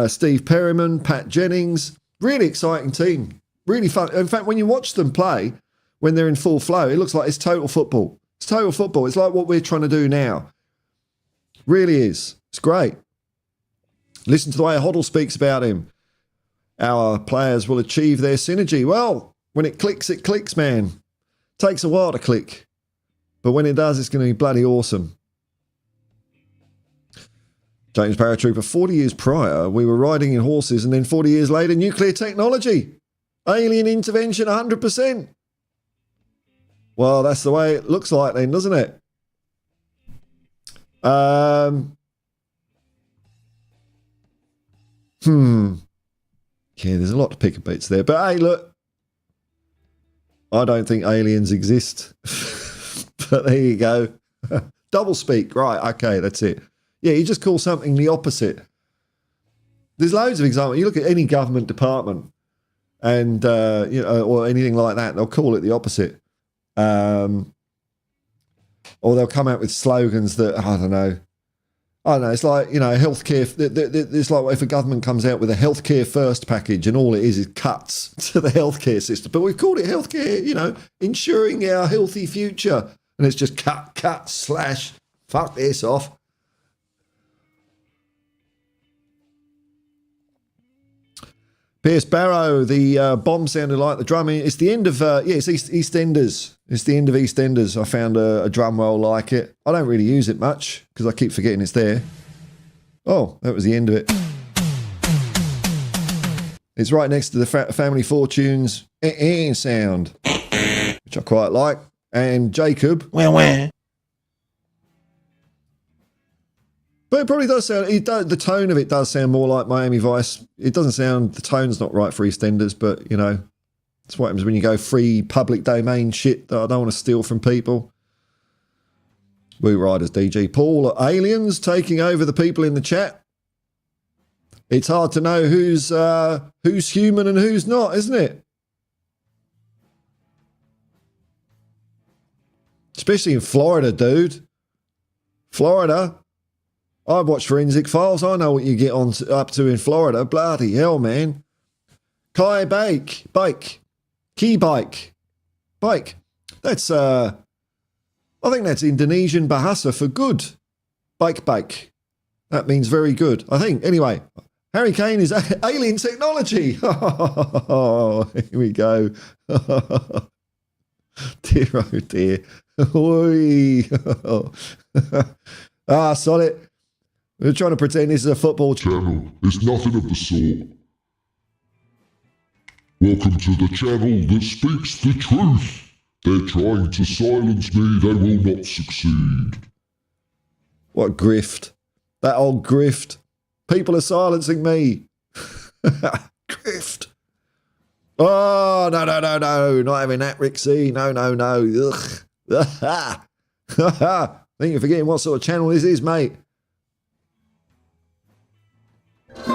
Steve Perryman, Pat Jennings. Really exciting team. Really fun. In fact, when you watch them play, when they're in full flow, it looks like it's total football. It's total football. It's like what we're trying to do now. Really is. It's great. Listen to the way Hoddle speaks about him. Our players will achieve their synergy. Well, when it clicks, man. Takes a while to click. But when it does, it's going to be bloody awesome. James Paratrooper, 40 years prior, we were riding in horses, and then 40 years later, nuclear technology. Alien intervention, 100%. Well, that's the way it looks like then, doesn't it? Yeah, there's a lot to pick a bits there. But hey, look, I don't think aliens exist. But there you go. Double speak. Right, okay, that's it. Yeah, you just call something the opposite. There's loads of examples. You look at any government department and, or anything like that, they'll call it the opposite. Or they'll come out with slogans that, I don't know, it's like, healthcare. It's like if a government comes out with a healthcare first package and all it is cuts to the healthcare system. But we've called it healthcare, ensuring our healthy future. And it's just cut, slash, fuck this off. Pierce Barrow, the bomb sounded like the drumming. It's the end of, it's EastEnders. It's the end of EastEnders. I found a drum roll like it. I don't really use it much because I keep forgetting it's there. Oh, that was the end of it. It's right next to the Family Fortunes sound, which I quite like. And Jacob. But it probably does sound, the tone of it does sound more like Miami Vice. It doesn't sound, the tone's not right for EastEnders, but, that's what happens when you go free public domain shit that I don't want to steal from people. Woo Riders DG. Paul, aliens taking over the people in the chat. It's hard to know who's human and who's not, isn't it? Especially in Florida, dude. Florida. I've watched Forensic Files. I know what you get up to in Florida. Bloody hell, man. Key Bike. That's, I think that's Indonesian Bahasa for good. Bike. That means very good, I think. Anyway, Harry Kane is alien technology. Oh, here we go. Dear, oh dear. Sod it. We're trying to pretend this is a football channel. It's nothing of the sort. Welcome to the channel that speaks the truth. They're trying to silence me. They will not succeed. What grift. That old grift. People are silencing me. Grift. Oh, no. Not having that, Rixie. No. Ugh. I think you're forgetting what sort of channel this is, mate. It's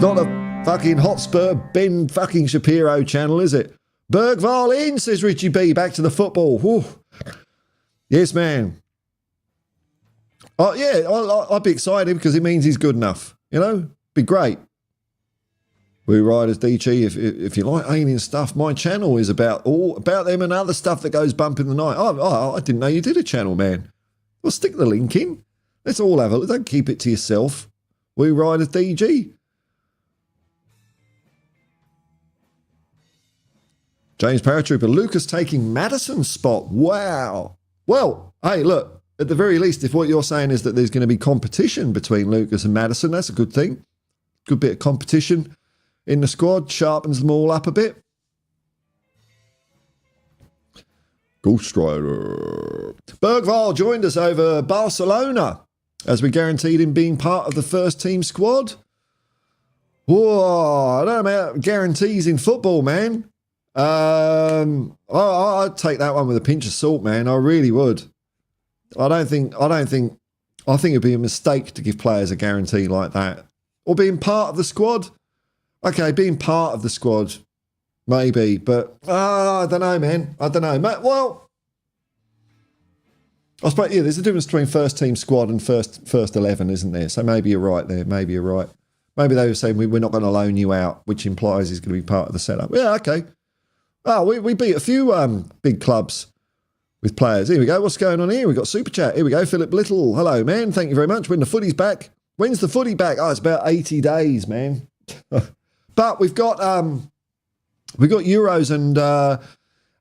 not a fucking Hotspur Ben fucking Shapiro channel, is it? Bergvall in, says Richie B. Back to the football. Whew. Yes, man. Oh, yeah, I'd be excited because it means he's good enough. Be great. Woo Riders DG, if you like alien stuff, my channel is about them and other stuff that goes bump in the night. Oh, I didn't know you did a channel, man. Well, stick the link in. Let's all have it. Don't keep it to yourself. Woo Riders DG. James Paratrooper, Lucas taking Madison's spot. Wow. Well, hey, look, at the very least, if what you're saying is that there's going to be competition between Lucas and Madison, that's a good thing. Good bit of competition in the squad, sharpens them all up a bit. Ghost Rider. Bergvall joined us over Barcelona as we guaranteed him being part of the first team squad. Whoa, I don't know about guarantees in football, man. I'd take that one with a pinch of salt, man. I really would. I think it'd be a mistake to give players a guarantee like that. Or being part of the squad. Okay, being part of the squad, maybe, but I don't know, man. I don't know. Well, I suppose, yeah, there's a difference between first team squad and first 11, isn't there? So maybe you're right there. Maybe you're right. Maybe they were saying we're not going to loan you out, which implies he's going to be part of the setup. Yeah, okay. Oh, we beat a few big clubs with players. Here we go. What's going on here? We've got Super Chat. Here we go. Philip Little. Hello, man. Thank you very much. When the footy's back. When's the footy back? Oh, it's about 80 days, man. But we've got Euros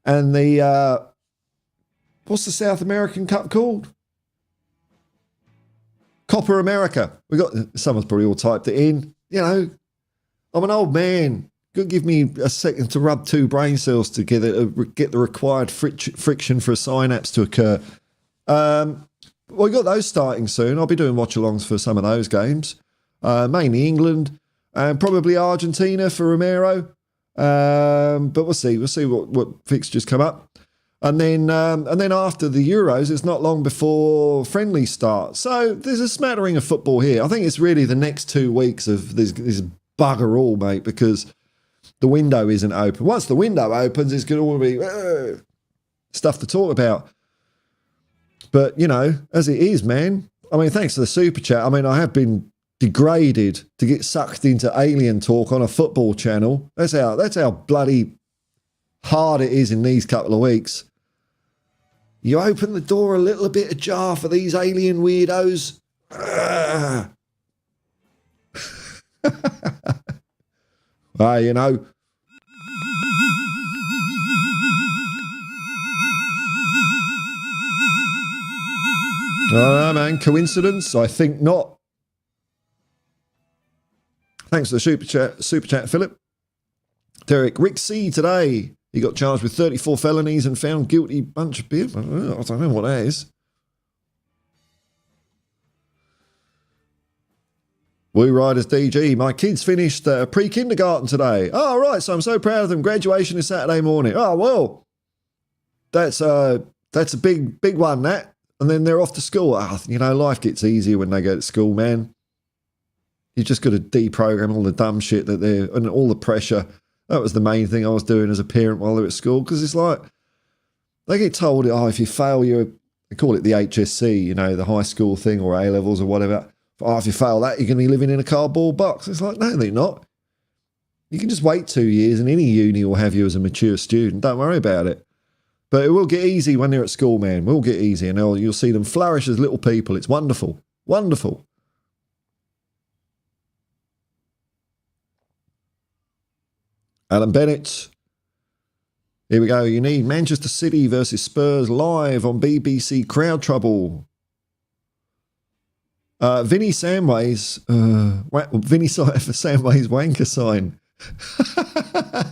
and the what's the South American Cup called? Copa America. We got someone's probably all typed it in. I'm an old man. Could give me a second to rub two brain cells together to get the required friction for a synapse to occur. Well, we got those starting soon. I'll be doing watch-alongs for some of those games. Mainly England and probably Argentina for Romero. But we'll see. We'll see what fixtures come up. And then after the Euros, it's not long before friendlies start. So there's a smattering of football here. I think it's really the next 2 weeks of this bugger all, mate, because the window isn't open. Once the window opens, it's going to all be stuff to talk about. But, you know, as it is, man, I mean, thanks to the super chat, I mean, I have been degraded to get sucked into alien talk on a football channel. That's how bloody hard it is in these couple of weeks. You open the door a little bit ajar for these alien weirdos. Well, you know. I don't know, man. Coincidence? I think not. Thanks for the super chat, Philip. Derek, Rick C today. He got charged with 34 felonies and found guilty. Bunch of beer. I don't know what that is. Woo Riders DG. My kids finished pre-kindergarten today. Oh, right. So I'm so proud of them. Graduation is Saturday morning. Oh, well. That's a big one, that. And then they're off to school. You know, life gets easier when they go to school, man. You just got to deprogram all the dumb shit and all the pressure. That was the main thing I was doing as a parent while they were at school, because it's like they get told, if you fail they call it the HSC, you know, the high school thing, or A-levels or whatever. If you fail that, you're going to be living in a cardboard box. It's like, no, they're not. You can just wait 2 years and any uni will have you as a mature student. Don't worry about it. But it will get easy when they're at school, man. It will get easy, and you'll see them flourish as little people. It's wonderful. Wonderful. Alan Bennett. Here we go. You need Manchester City versus Spurs live on BBC Crowd Trouble. Vinny Samways. Vinny Samways wanker sign.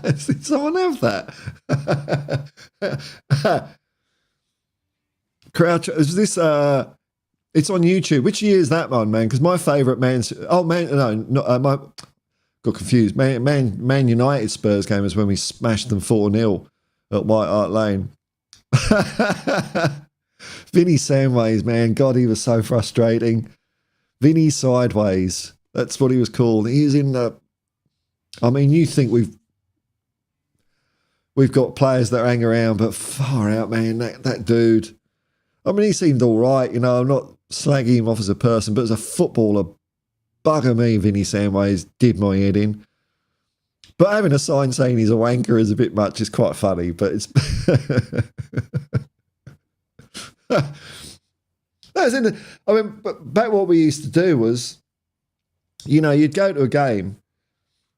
Did someone have that? Crowd. Is this? It's on YouTube. Which year is that one, man? Because my favourite man's. Oh man, no, got confused. Man United Spurs game is when we smashed them 4-0 at White Hart Lane. Vinny Samways, man. God, he was so frustrating. Vinny Sideways. That's what he was called. He was in the... I mean, you think we've got players that hang around, but far out, man. That dude. I mean, he seemed all right. You know, I'm not slagging him off as a person, but as a footballer, bugger me, Vinny Samways did my head in. But having a sign saying he's a wanker is a bit much. It's quite funny, but it's... but back what we used to do was, you know, you'd go to a game,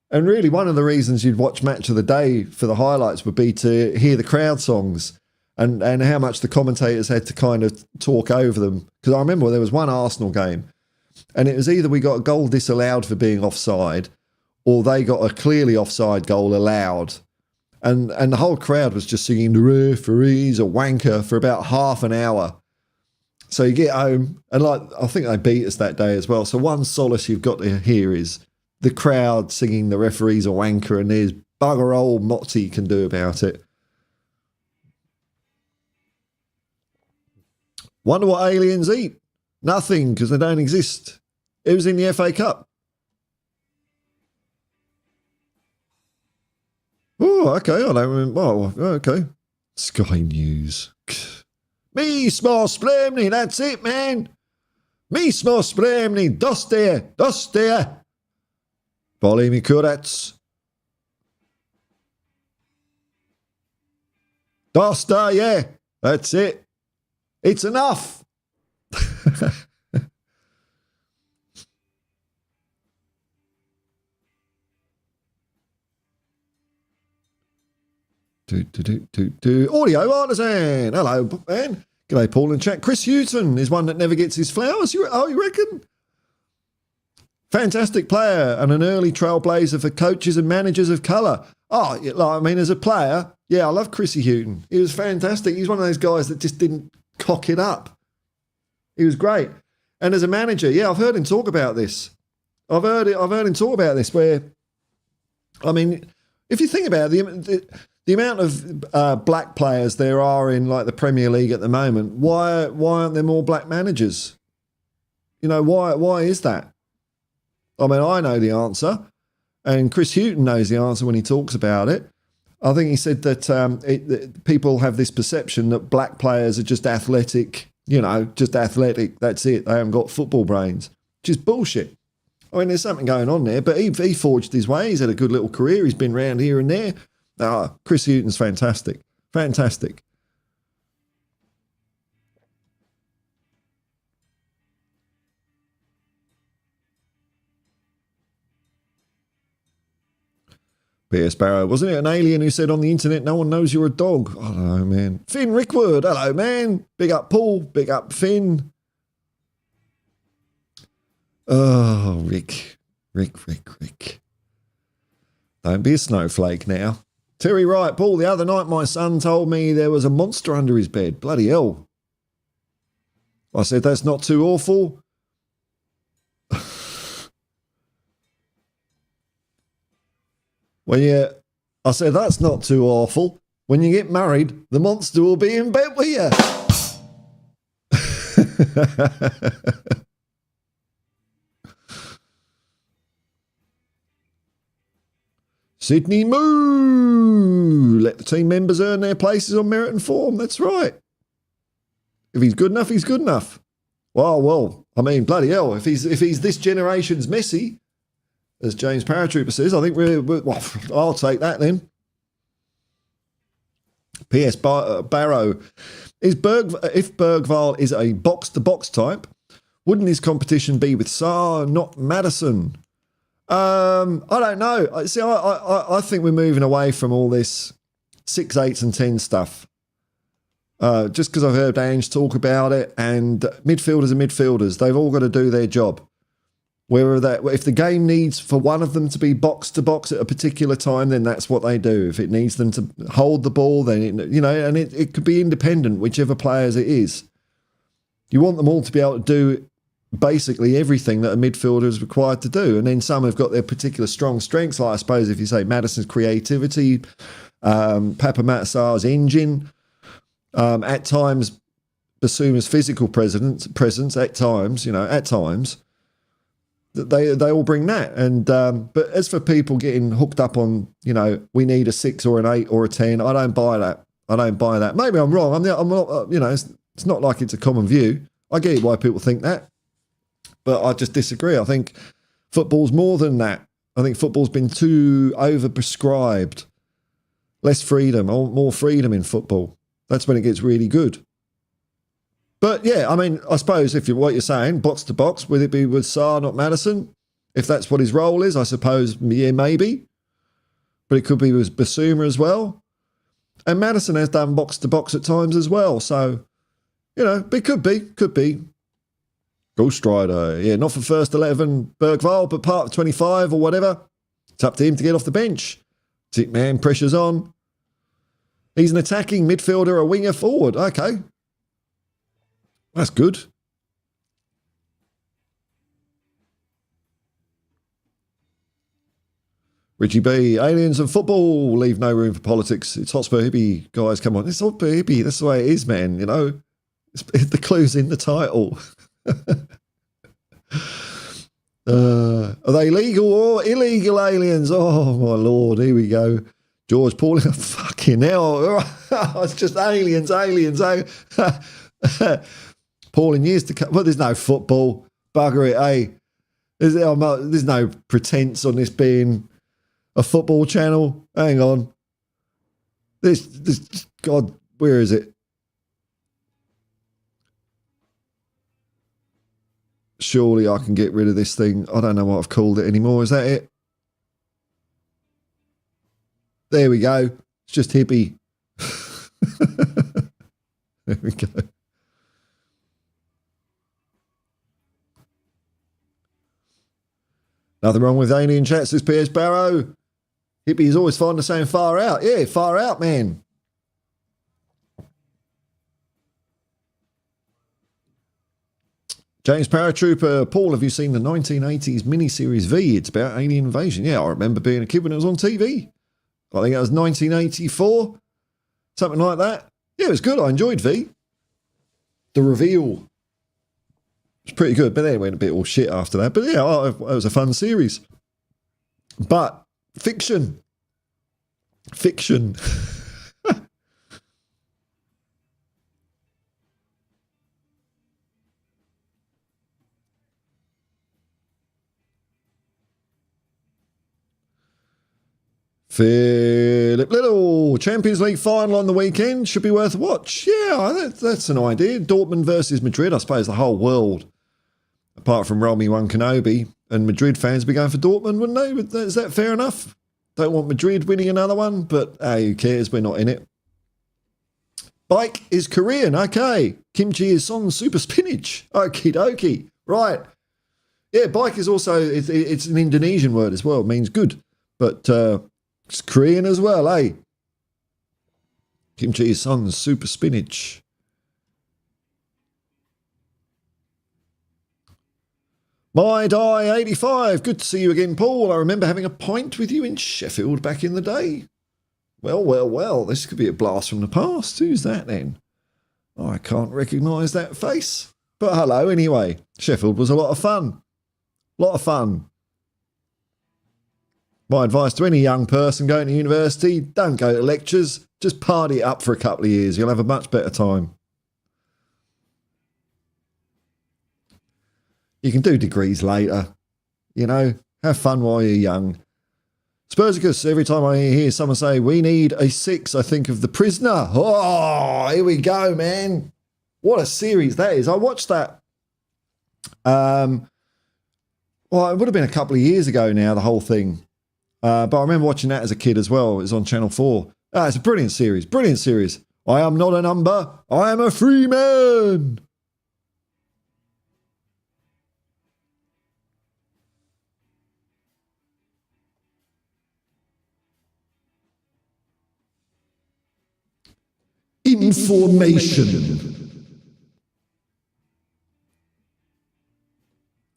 and really one of the reasons you'd watch Match of the Day for the highlights would be to hear the crowd songs and how much the commentators had to kind of talk over them. Because I remember there was one Arsenal game, and it was either we got a goal disallowed for being offside, or they got a clearly offside goal allowed. And the whole crowd was just singing, "The referee's a wanker," for about half an hour. So you get home, and I think they beat us that day as well. So one solace you've got to hear is the crowd singing "The referee's a wanker," and there's bugger all Motti can do about it. Wonder what aliens eat? Nothing, because they don't exist. It was in the FA Cup. Oh, okay. I don't remember. Oh, okay. Sky News. Mi smo spremni, that's it, man. Mi smo spremni, doste. Boli mi kurac. Dosta, yeah, that's it. It's enough. Audio artisan. Hello, man. G'day, Paul and chat. Chris Hughton is one that never gets his flowers. You reckon? Fantastic player and an early trailblazer for coaches and managers of colour. Oh, I mean, as a player, yeah, I love Chrissy Hughton. He was fantastic. He's one of those guys that just didn't cock it up. He was great. And as a manager, yeah, I've heard him talk about this. I've heard him talk about this where, I mean, if you think about it, the amount of black players there are in like the Premier League at the moment, why aren't there more black managers? You know, why is that? I mean, I know the answer, and Chris Hughton knows the answer when he talks about it. I think he said that people have this perception that black players are just athletic, just athletic. That's it. They haven't got football brains, which is bullshit. I mean, there's something going on there, but he forged his way. He's had a good little career. He's been round here and there. Chris Hughton's fantastic. Fantastic. P.S. Barrow, wasn't it an alien who said on the internet, no one knows you're a dog? I don't know, man. Finn Rickwood, hello, man. Big up Paul, big up Finn. Oh, Rick. Don't be a snowflake now. Terry Wright, Paul, the other night my son told me there was a monster under his bed. Bloody hell. I said, that's not too awful. I said, that's not too awful. When you get married, the monster will be in bed with you. Sydney Moo. Let the team members earn their places on merit and form. That's right. If he's good enough, he's good enough. Well, I mean, bloody hell. If he's this generation's Messi, as James Paratrooper says, I think well, I'll take that then. P.S. Barrow, if Bergvall is a box-to-box type, wouldn't his competition be with Sarr, not Maddison? I don't know. See, I think we're moving away from all this 6, 8 and 10 stuff. Just because I've heard Ange talk about it, and midfielders are midfielders. They've all got to do their job. If the game needs for one of them to be box to box at a particular time, then that's what they do. If it needs them to hold the ball, then it could be independent, whichever players it is. You want them all to be able to do basically everything that a midfielder is required to do. And then some have got their particular strong strengths, like I suppose if you say Maddison's creativity, Papa Matsar's engine, at times Basuma's physical presence at times, they all bring that. And but as for people getting hooked up on, we need a 6 or an 8 or a 10, I don't buy that. Maybe I'm wrong. I'm not, it's not like it's a common view. I get why people think that. But I just disagree. I think football's more than that. I think football's been too overprescribed. Less freedom, more freedom in football. That's when it gets really good. But yeah, I mean, I suppose what you're saying, box to box, would it be with Sarr, not Maddison? If that's what his role is, I suppose, yeah, maybe. But it could be with Basuma as well. And Maddison has done box to box at times as well. So, it could be. Ghost Rider, yeah, not for first 11 Bergvall, but part of 25 or whatever. It's up to him to get off the bench. Tick man, pressure's on. He's an attacking midfielder, a winger forward. Okay. That's good. Richie B, aliens and football leave no room for politics. It's Hotspur Hippie, guys, come on. It's Hotspur Hippie, that's the way it is, man, the clue's in the title. Are they legal or illegal aliens? Oh my lord, here we go. George Pauling, fucking hell. It's just aliens. Paul, in years to come, well, there's no football. Bugger it, eh? There's no pretense on this being a football channel. Hang on. This God, where is it? Surely I can get rid of this thing. I don't know what I've called it anymore. Is that it? There we go. It's just hippie. There we go. Nothing wrong with alien chat, says P.S. Barrow. Hippie is always fond of saying far out. Yeah, far out, man. James Paratrooper, Paul, have you seen the 1980s miniseries V? It's about alien invasion. Yeah, I remember being a kid when it was on TV. I think it was 1984, something like that. Yeah, it was good. I enjoyed V. The reveal was pretty good, but then it went a bit all shit after that. But yeah, it was a fun series. But fiction. Philip Little, Champions League final on the weekend, should be worth a watch. Yeah, that's an idea. Dortmund versus Madrid, I suppose the whole world, apart from Romy One Kenobi and Madrid fans, would be going for Dortmund, wouldn't they? Is that fair enough? Don't want Madrid winning another one, but hey, who cares? We're not in it. Bike is Korean, okay. Kimchi is on super spinach. Okie dokie. Right. Yeah, bike is also, it's an Indonesian word as well. It means good. But it's Korean as well, eh? Kimchi is on super spinach. My Die 85. Good to see you again, Paul. I remember having a pint with you in Sheffield back in the day. Well. This could be a blast from the past. Who's that then? I can't recognise that face. But hello anyway. Sheffield was a lot of fun. My advice to any young person going to university, don't go to lectures. Just party it up for a couple of years. You'll have a much better time. You can do degrees later. You know, have fun while you're young. Spursicus, every time I hear someone say, we need a 6, I think of The Prisoner. Oh, here we go, man. What a series that is. I watched that. Well, it would have been a couple of years ago now, the whole thing. But I remember watching that as a kid as well. It was on Channel 4. It's a brilliant series. I am not a number. I am a free man. Information.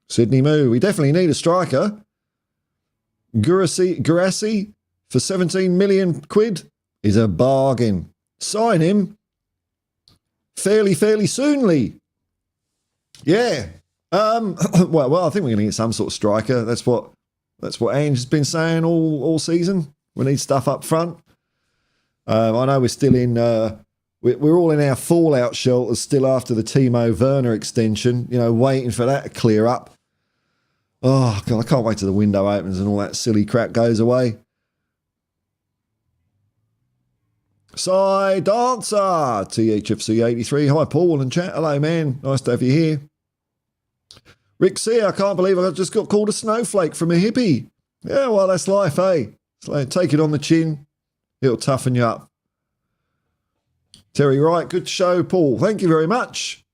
Sydney Moo, we definitely need a striker. Gurasi for 17 million quid is a bargain. Sign him fairly soonly. Yeah. Well, I think we're going to get some sort of striker. That's what Ange has been saying all season. We need stuff up front. I know we're still in. We're all in our fallout shelters still after the Timo Werner extension. You know, waiting for that to clear up. Oh, God, I can't wait till the window opens and all that silly crap goes away. Side Dancer, THFC 83. Hi, Paul and chat. Hello, man. Nice to have you here. Rick C, I can't believe I just got called a snowflake from a hippie. Yeah, well, that's life, eh? It's like, take it on the chin. It'll toughen you up. Terry Wright, good show, Paul. Thank you very much.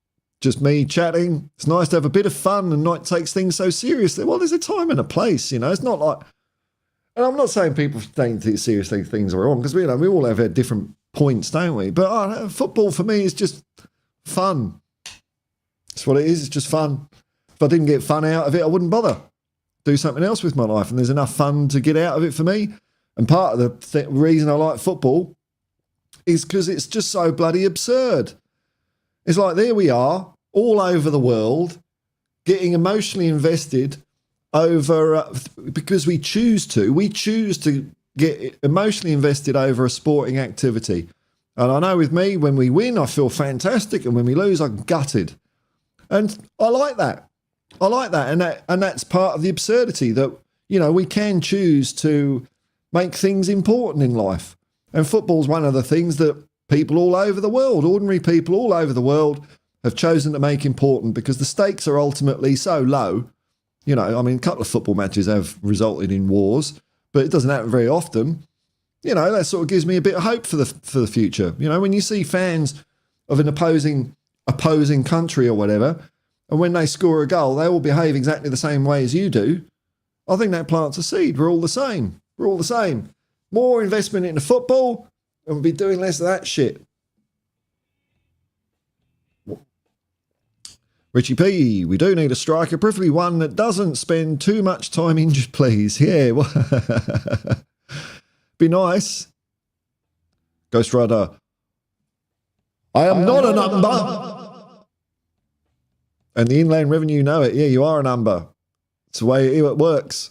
Just me chatting. It's nice to have a bit of fun and not take things so seriously. Well, there's a time and a place, you know. It's not like... And I'm not saying people don't take seriously things are wrong, because we all have our different points, don't we? But football for me is just fun. That's what it is. It's just fun. If I didn't get fun out of it, I wouldn't bother. Do something else with my life. And there's enough fun to get out of it for me. And part of the reason I like football is because it's just so bloody absurd. It's like, there we are, all over the world, getting emotionally invested over, because we choose to get emotionally invested over a sporting activity. And I know with me, when we win, I feel fantastic, and when we lose, I'm gutted. And I like that. And that's part of the absurdity, that, you know, we can choose to make things important in life. And football's one of the things that people all over the world, ordinary people all over the world, have chosen to make important, because the stakes are ultimately so low. You know, I mean, a couple of football matches have resulted in wars, but it doesn't happen very often. You know, that sort of gives me a bit of hope for the future. You know, when you see fans of an opposing country or whatever, and when they score a goal, they all behave exactly the same way as you do, I think that plants a seed. We're all the same. More investment into football, and we'll be doing less of that shit. Richie P, we do need a striker, preferably one that doesn't spend too much time injured, please. Yeah, well, be nice. Ghost Rider, I am not a number. And the Inland Revenue know it. Yeah, you are a number. It's the way it works.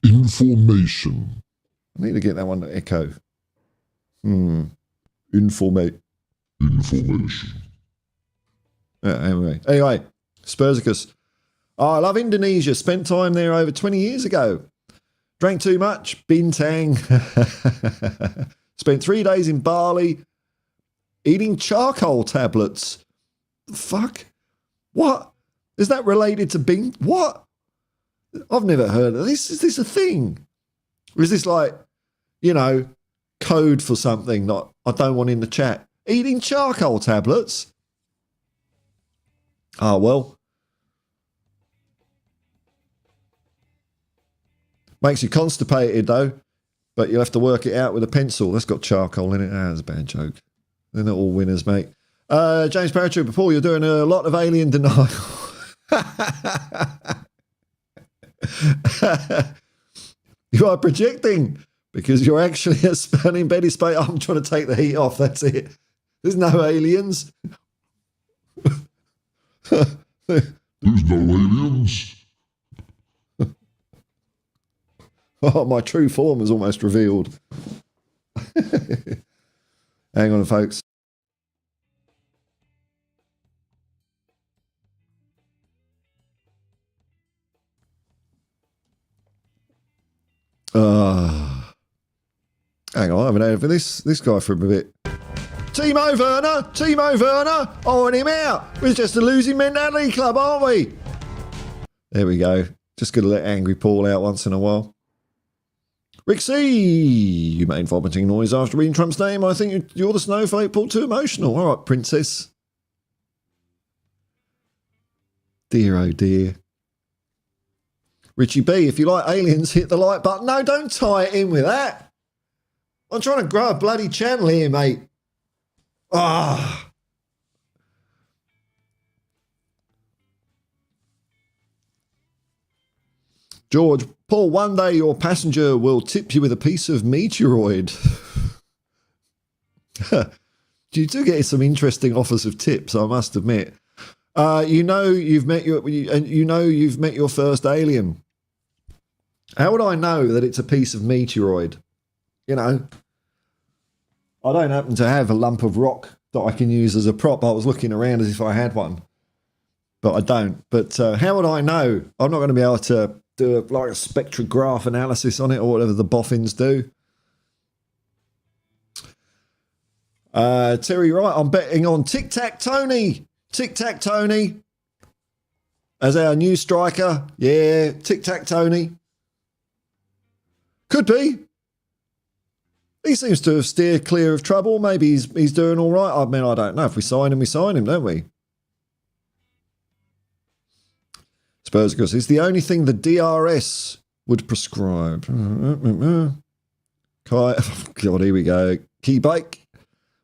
Information. I need to get that one to echo. Information. Anyway, Spursicus. Oh, I love Indonesia. Spent time there over 20 years ago. Drank too much. Bintang. Spent 3 days in Bali eating charcoal tablets. The fuck? What? Is that related to Bing? What? I've never heard of this. Is this a thing? Or is this like, you know, code for something that I don't want in the chat? Eating charcoal tablets? Oh, well. Makes you constipated, though. But you'll have to work it out with a pencil. That's got charcoal in it. Ah, that's a bad joke. They're not all winners, mate. James Paratrooper, Paul, you're doing a lot of alien denial. You are projecting because you're actually a spanning Betty Spade. I'm trying to take the heat off. That's it. There's no aliens. There's no aliens. Oh, my true form is almost revealed. Hang on, folks. Hang on, I haven't heard for this guy for a bit. Timo Werner, I want him out. We're just a losing mentality club, aren't we? There we go. Just going to let Angry Paul out once in a while. Rick C, you made vomiting noise after reading Trump's name. I think you're the snowflake, Paul. Too emotional. All right, princess. Dear, oh dear. Richie B, if you like aliens, hit the like button. No, don't tie it in with that. I'm trying to grow a bloody channel here, mate. Ah. George, Paul, one day your passenger will tip you with a piece of meteoroid. You do get some interesting offers of tips, I must admit. You've met your first alien. How would I know that it's a piece of meteoroid? You know, I don't happen to have a lump of rock that I can use as a prop. I was looking around as if I had one, but I don't. But how would I know? I'm not going to be able to do a spectrograph analysis on it or whatever the boffins do. Terry Wright, I'm betting on Tic Tac Tony. Tic Tac Tony as our new striker. Yeah, Tic Tac Tony. Could be. He seems to have steered clear of trouble. Maybe he's doing all right. I mean, I don't know. If we sign him, don't we? Spurs goes, it's the only thing the DRS would prescribe. God, here we go. Key bake.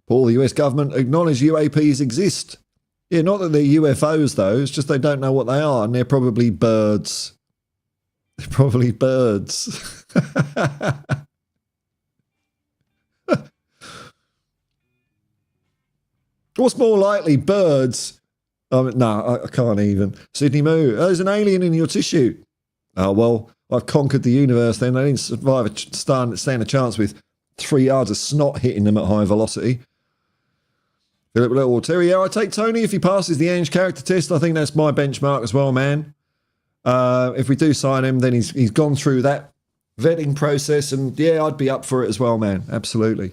Paul, the US government acknowledge UAPs exist. Yeah, not that they're UFOs, though. It's just they don't know what they are, and they're probably birds. They're probably birds. What's more likely, birds? No, I can't even. Sydney Moo, there's an alien in your tissue. Oh, well, I've conquered the universe then. They didn't stand a chance with 3 yards of snot hitting them at high velocity. Philip Little, Terry, yeah, I take Tony if he passes the Ange character test. I think that's my benchmark as well, man. If we do sign him, then he's gone through that vetting process, and yeah, I'd be up for it as well, man. Absolutely.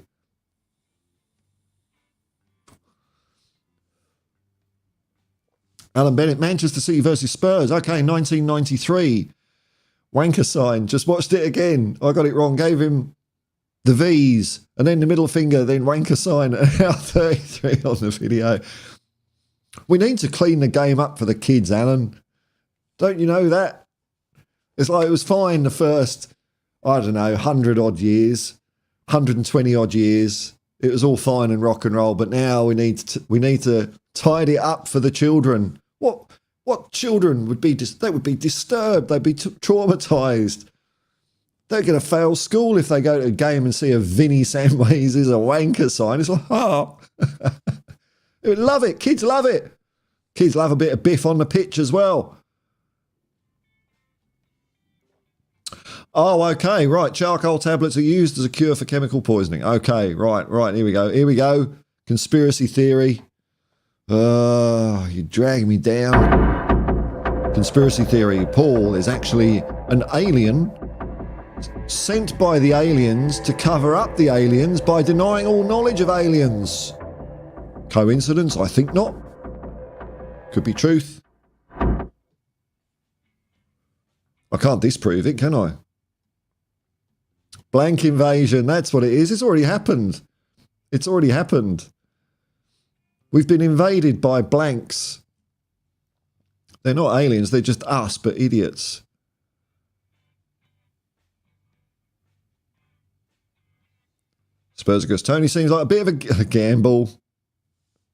Alan Bennett, Manchester City versus Spurs. Okay, 1993. Wanker sign. Just watched it again. I got it wrong. Gave him the V's and then the middle finger, then wanker sign. And now 33 on the video. We need to clean the game up for the kids, Alan. Don't you know that? It's like it was fine the first, I don't know, 100 odd years, 120 odd years. it was all fine and rock and roll, but now we need to tidy it up for the children. What children would be? They would be disturbed. They'd be traumatized. They're going to fail school if they go to a game and see a Vinnie Samways is a wanker sign. It's like, oh, they would love it. Kids love it. Kids love a bit of biff on the pitch as well. Oh, okay, right. Charcoal tablets are used as a cure for chemical poisoning. Okay, right. Here we go. Conspiracy theory. You drag me down. Conspiracy theory. Paul is actually an alien sent by the aliens to cover up the aliens by denying all knowledge of aliens. Coincidence? I think not. Could be truth. I can't disprove it, can I? Blank invasion, that's what it is. It's already happened. It's already happened. We've been invaded by blanks. They're not aliens, they're just us, but idiots. Spurs Tony seems like a bit of a gamble.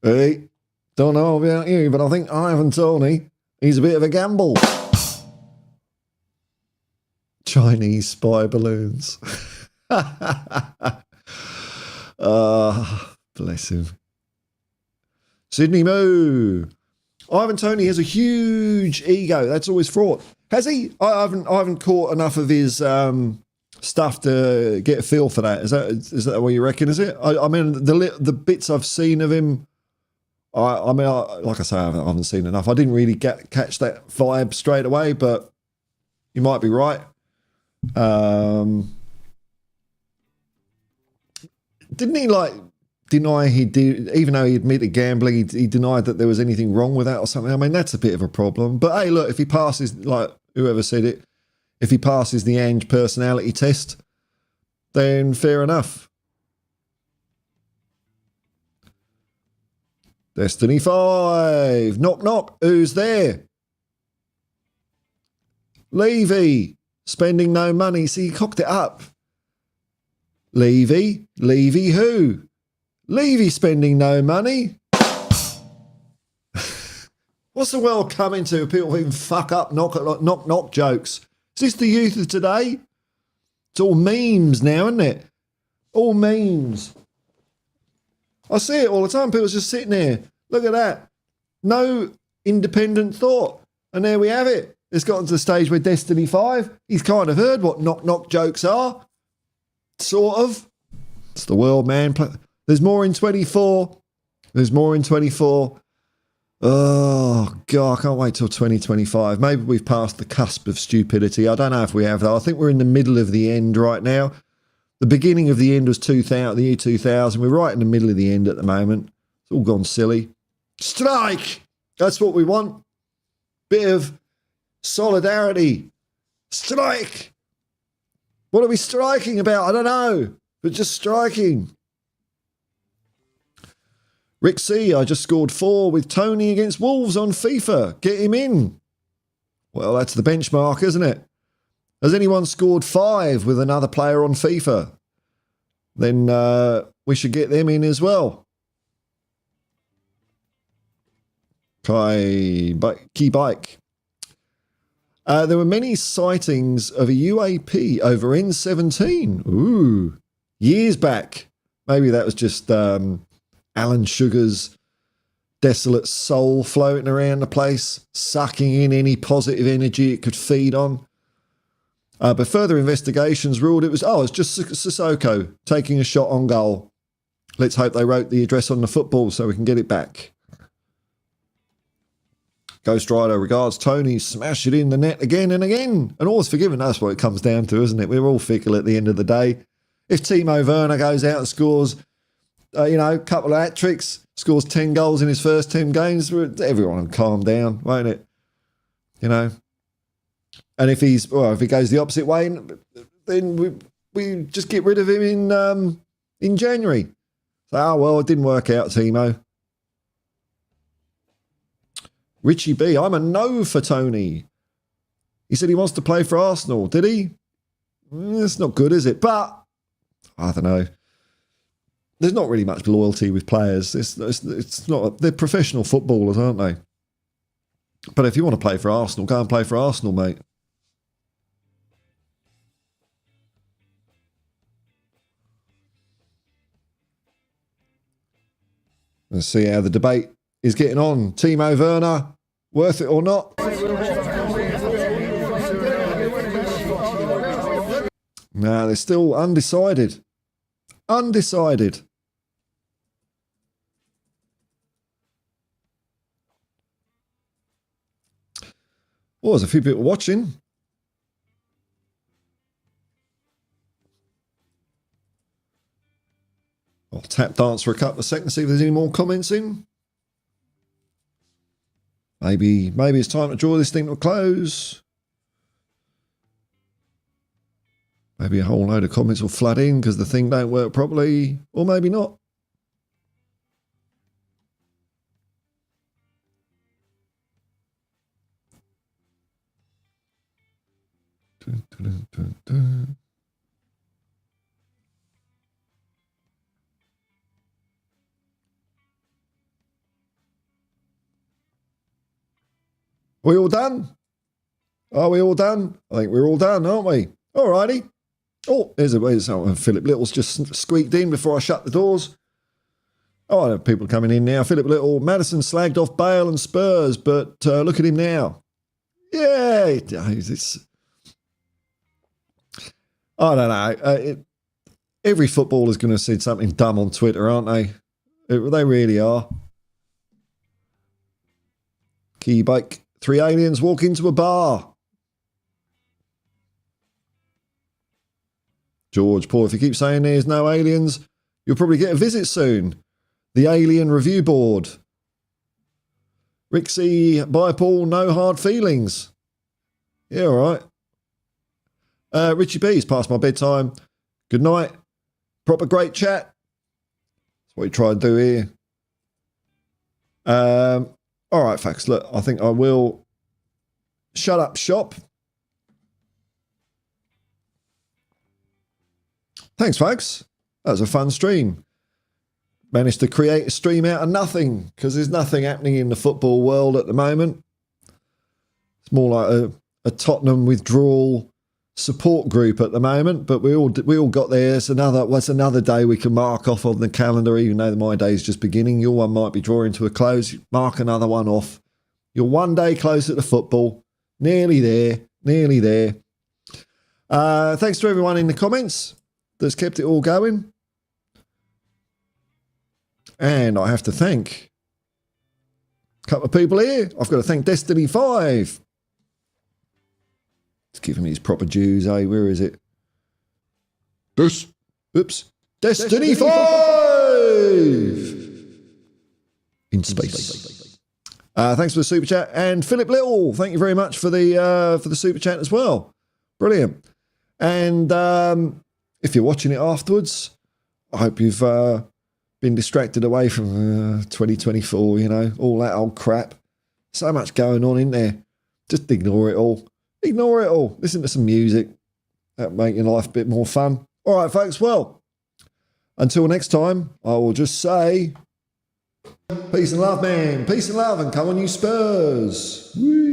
Hey, don't know about you, but I think Ivan Tony, he's a bit of a gamble. Chinese spy balloons. Bless him. Sydney Moo. Ivan Tony has a huge ego. That's always fraught. Has he? I haven't caught enough of his stuff to get a feel for that. Is that what you reckon? Is it? I mean, the bits I've seen of him. Like I say, I haven't seen enough. I didn't really catch that vibe straight away, but you might be right. Didn't he deny he did, even though he admitted gambling, he denied that there was anything wrong with that or something? I mean, that's a bit of a problem. But hey, look, if he passes, like whoever said it, if he passes the Ange personality test, then fair enough. Destiny 5. Knock, knock. Who's there? Levy. Spending no money. See, you cocked it up. Levy? Levy who? Levy spending no money? What's the world coming to? People even fuck up knock jokes. Is this the youth of today? It's all memes now, isn't it? All memes. I see it all the time. People's just sitting there. Look at that. No independent thought. And there we have it. It's gotten to the stage where Destiny 5, he's kind of heard what knock jokes are. Sort of. It's the world, man. There's more in 24. There's more in 24. Oh, God, I can't wait till 2025. Maybe we've passed the cusp of stupidity. I don't know if we have, though. I think we're in the middle of the end right now. The beginning of the end was the year 2000. We're right in the middle of the end at the moment. It's all gone silly. Strike! That's what we want. Bit of solidarity. Strike! What are we striking about? I don't know. But just striking. Rick C, I just scored 4 with Tony against Wolves on FIFA. Get him in. Well, that's the benchmark, isn't it? Has anyone scored 5 with another player on FIFA? Then we should get them in as well. Key Bike. There were many sightings of a UAP over N17. Ooh, years back. Maybe that was just Alan Sugar's desolate soul floating around the place, sucking in any positive energy it could feed on. But further investigations ruled it's just Sissoko taking a shot on goal. Let's hope they wrote the address on the football so we can get it back. Ghost Rider regards Tony, smash it in the net again and again. And all's forgiven. That's what it comes down to, isn't it? We're all fickle at the end of the day. If Timo Werner goes out and scores, a couple of hat-tricks, scores 10 goals in his first 10 games, everyone will calm down, won't it? And if he goes the opposite way, then we just get rid of him in January. So, it didn't work out, Timo. Richie B, I'm a no for Tony. He said he wants to play for Arsenal. Did he? It's not good, is it? But, I don't know. there's not really much loyalty with players. It's not. They're professional footballers, aren't they? But if you want to play for Arsenal, go and play for Arsenal, mate. Let's see how the debate is getting on. Timo Werner, worth it or not? No, they're still undecided. Undecided. Oh, there's a few people watching. I'll tap dance for a couple of seconds, see if there's any more comments in. Maybe it's time to draw this thing to a close. Maybe a whole load of comments will flood in because the thing don't work properly, or maybe not. We all done? Are we all done? I think we're all done, aren't we? All righty. Oh, there's Philip Little's just squeaked in before I shut the doors. Oh, I have people coming in now. Philip Little, Madison slagged off Bale and Spurs, but look at him now. Yeah, it's... I don't know. Every footballer's going to have said something dumb on Twitter, aren't they? They really are. Key bike. 3 aliens walk into a bar. George, Paul, if you keep saying there's no aliens, you'll probably get a visit soon. The Alien Review Board. Rixie, bye Paul, no hard feelings. Yeah, all right. Richie B, it's past my bedtime. Good night. Proper great chat. That's what we try to do here. All right, folks, look, I think I will shut up shop. Thanks, folks. That was a fun stream. Managed to create a stream out of nothing because there's nothing happening in the football world at the moment. It's more like a Tottenham withdrawal support group at the moment, but we all got there. It's another day we can mark off on the calendar, even though my day's just beginning. Your one might be drawing to a close. Mark another one off. You're one day closer to football. Nearly there. Nearly there. Thanks to everyone in the comments that's kept it all going. And I have to thank a couple of people here. I've got to thank Destiny 5. Let's give him his proper dues, eh? Where is it? Destiny 5! In space. Thanks for the super chat. And Philip Little, thank you very much for the super chat as well. Brilliant. And if you're watching it afterwards, I hope you've been distracted away from 2024, you know, all that old crap. So much going on in there. Just ignore it all. Ignore it all. Listen to some music. That'll make your life a bit more fun. All right, folks. Well, until next time, I will just say, peace and love, man. Peace and love, and come on, you Spurs. Woo.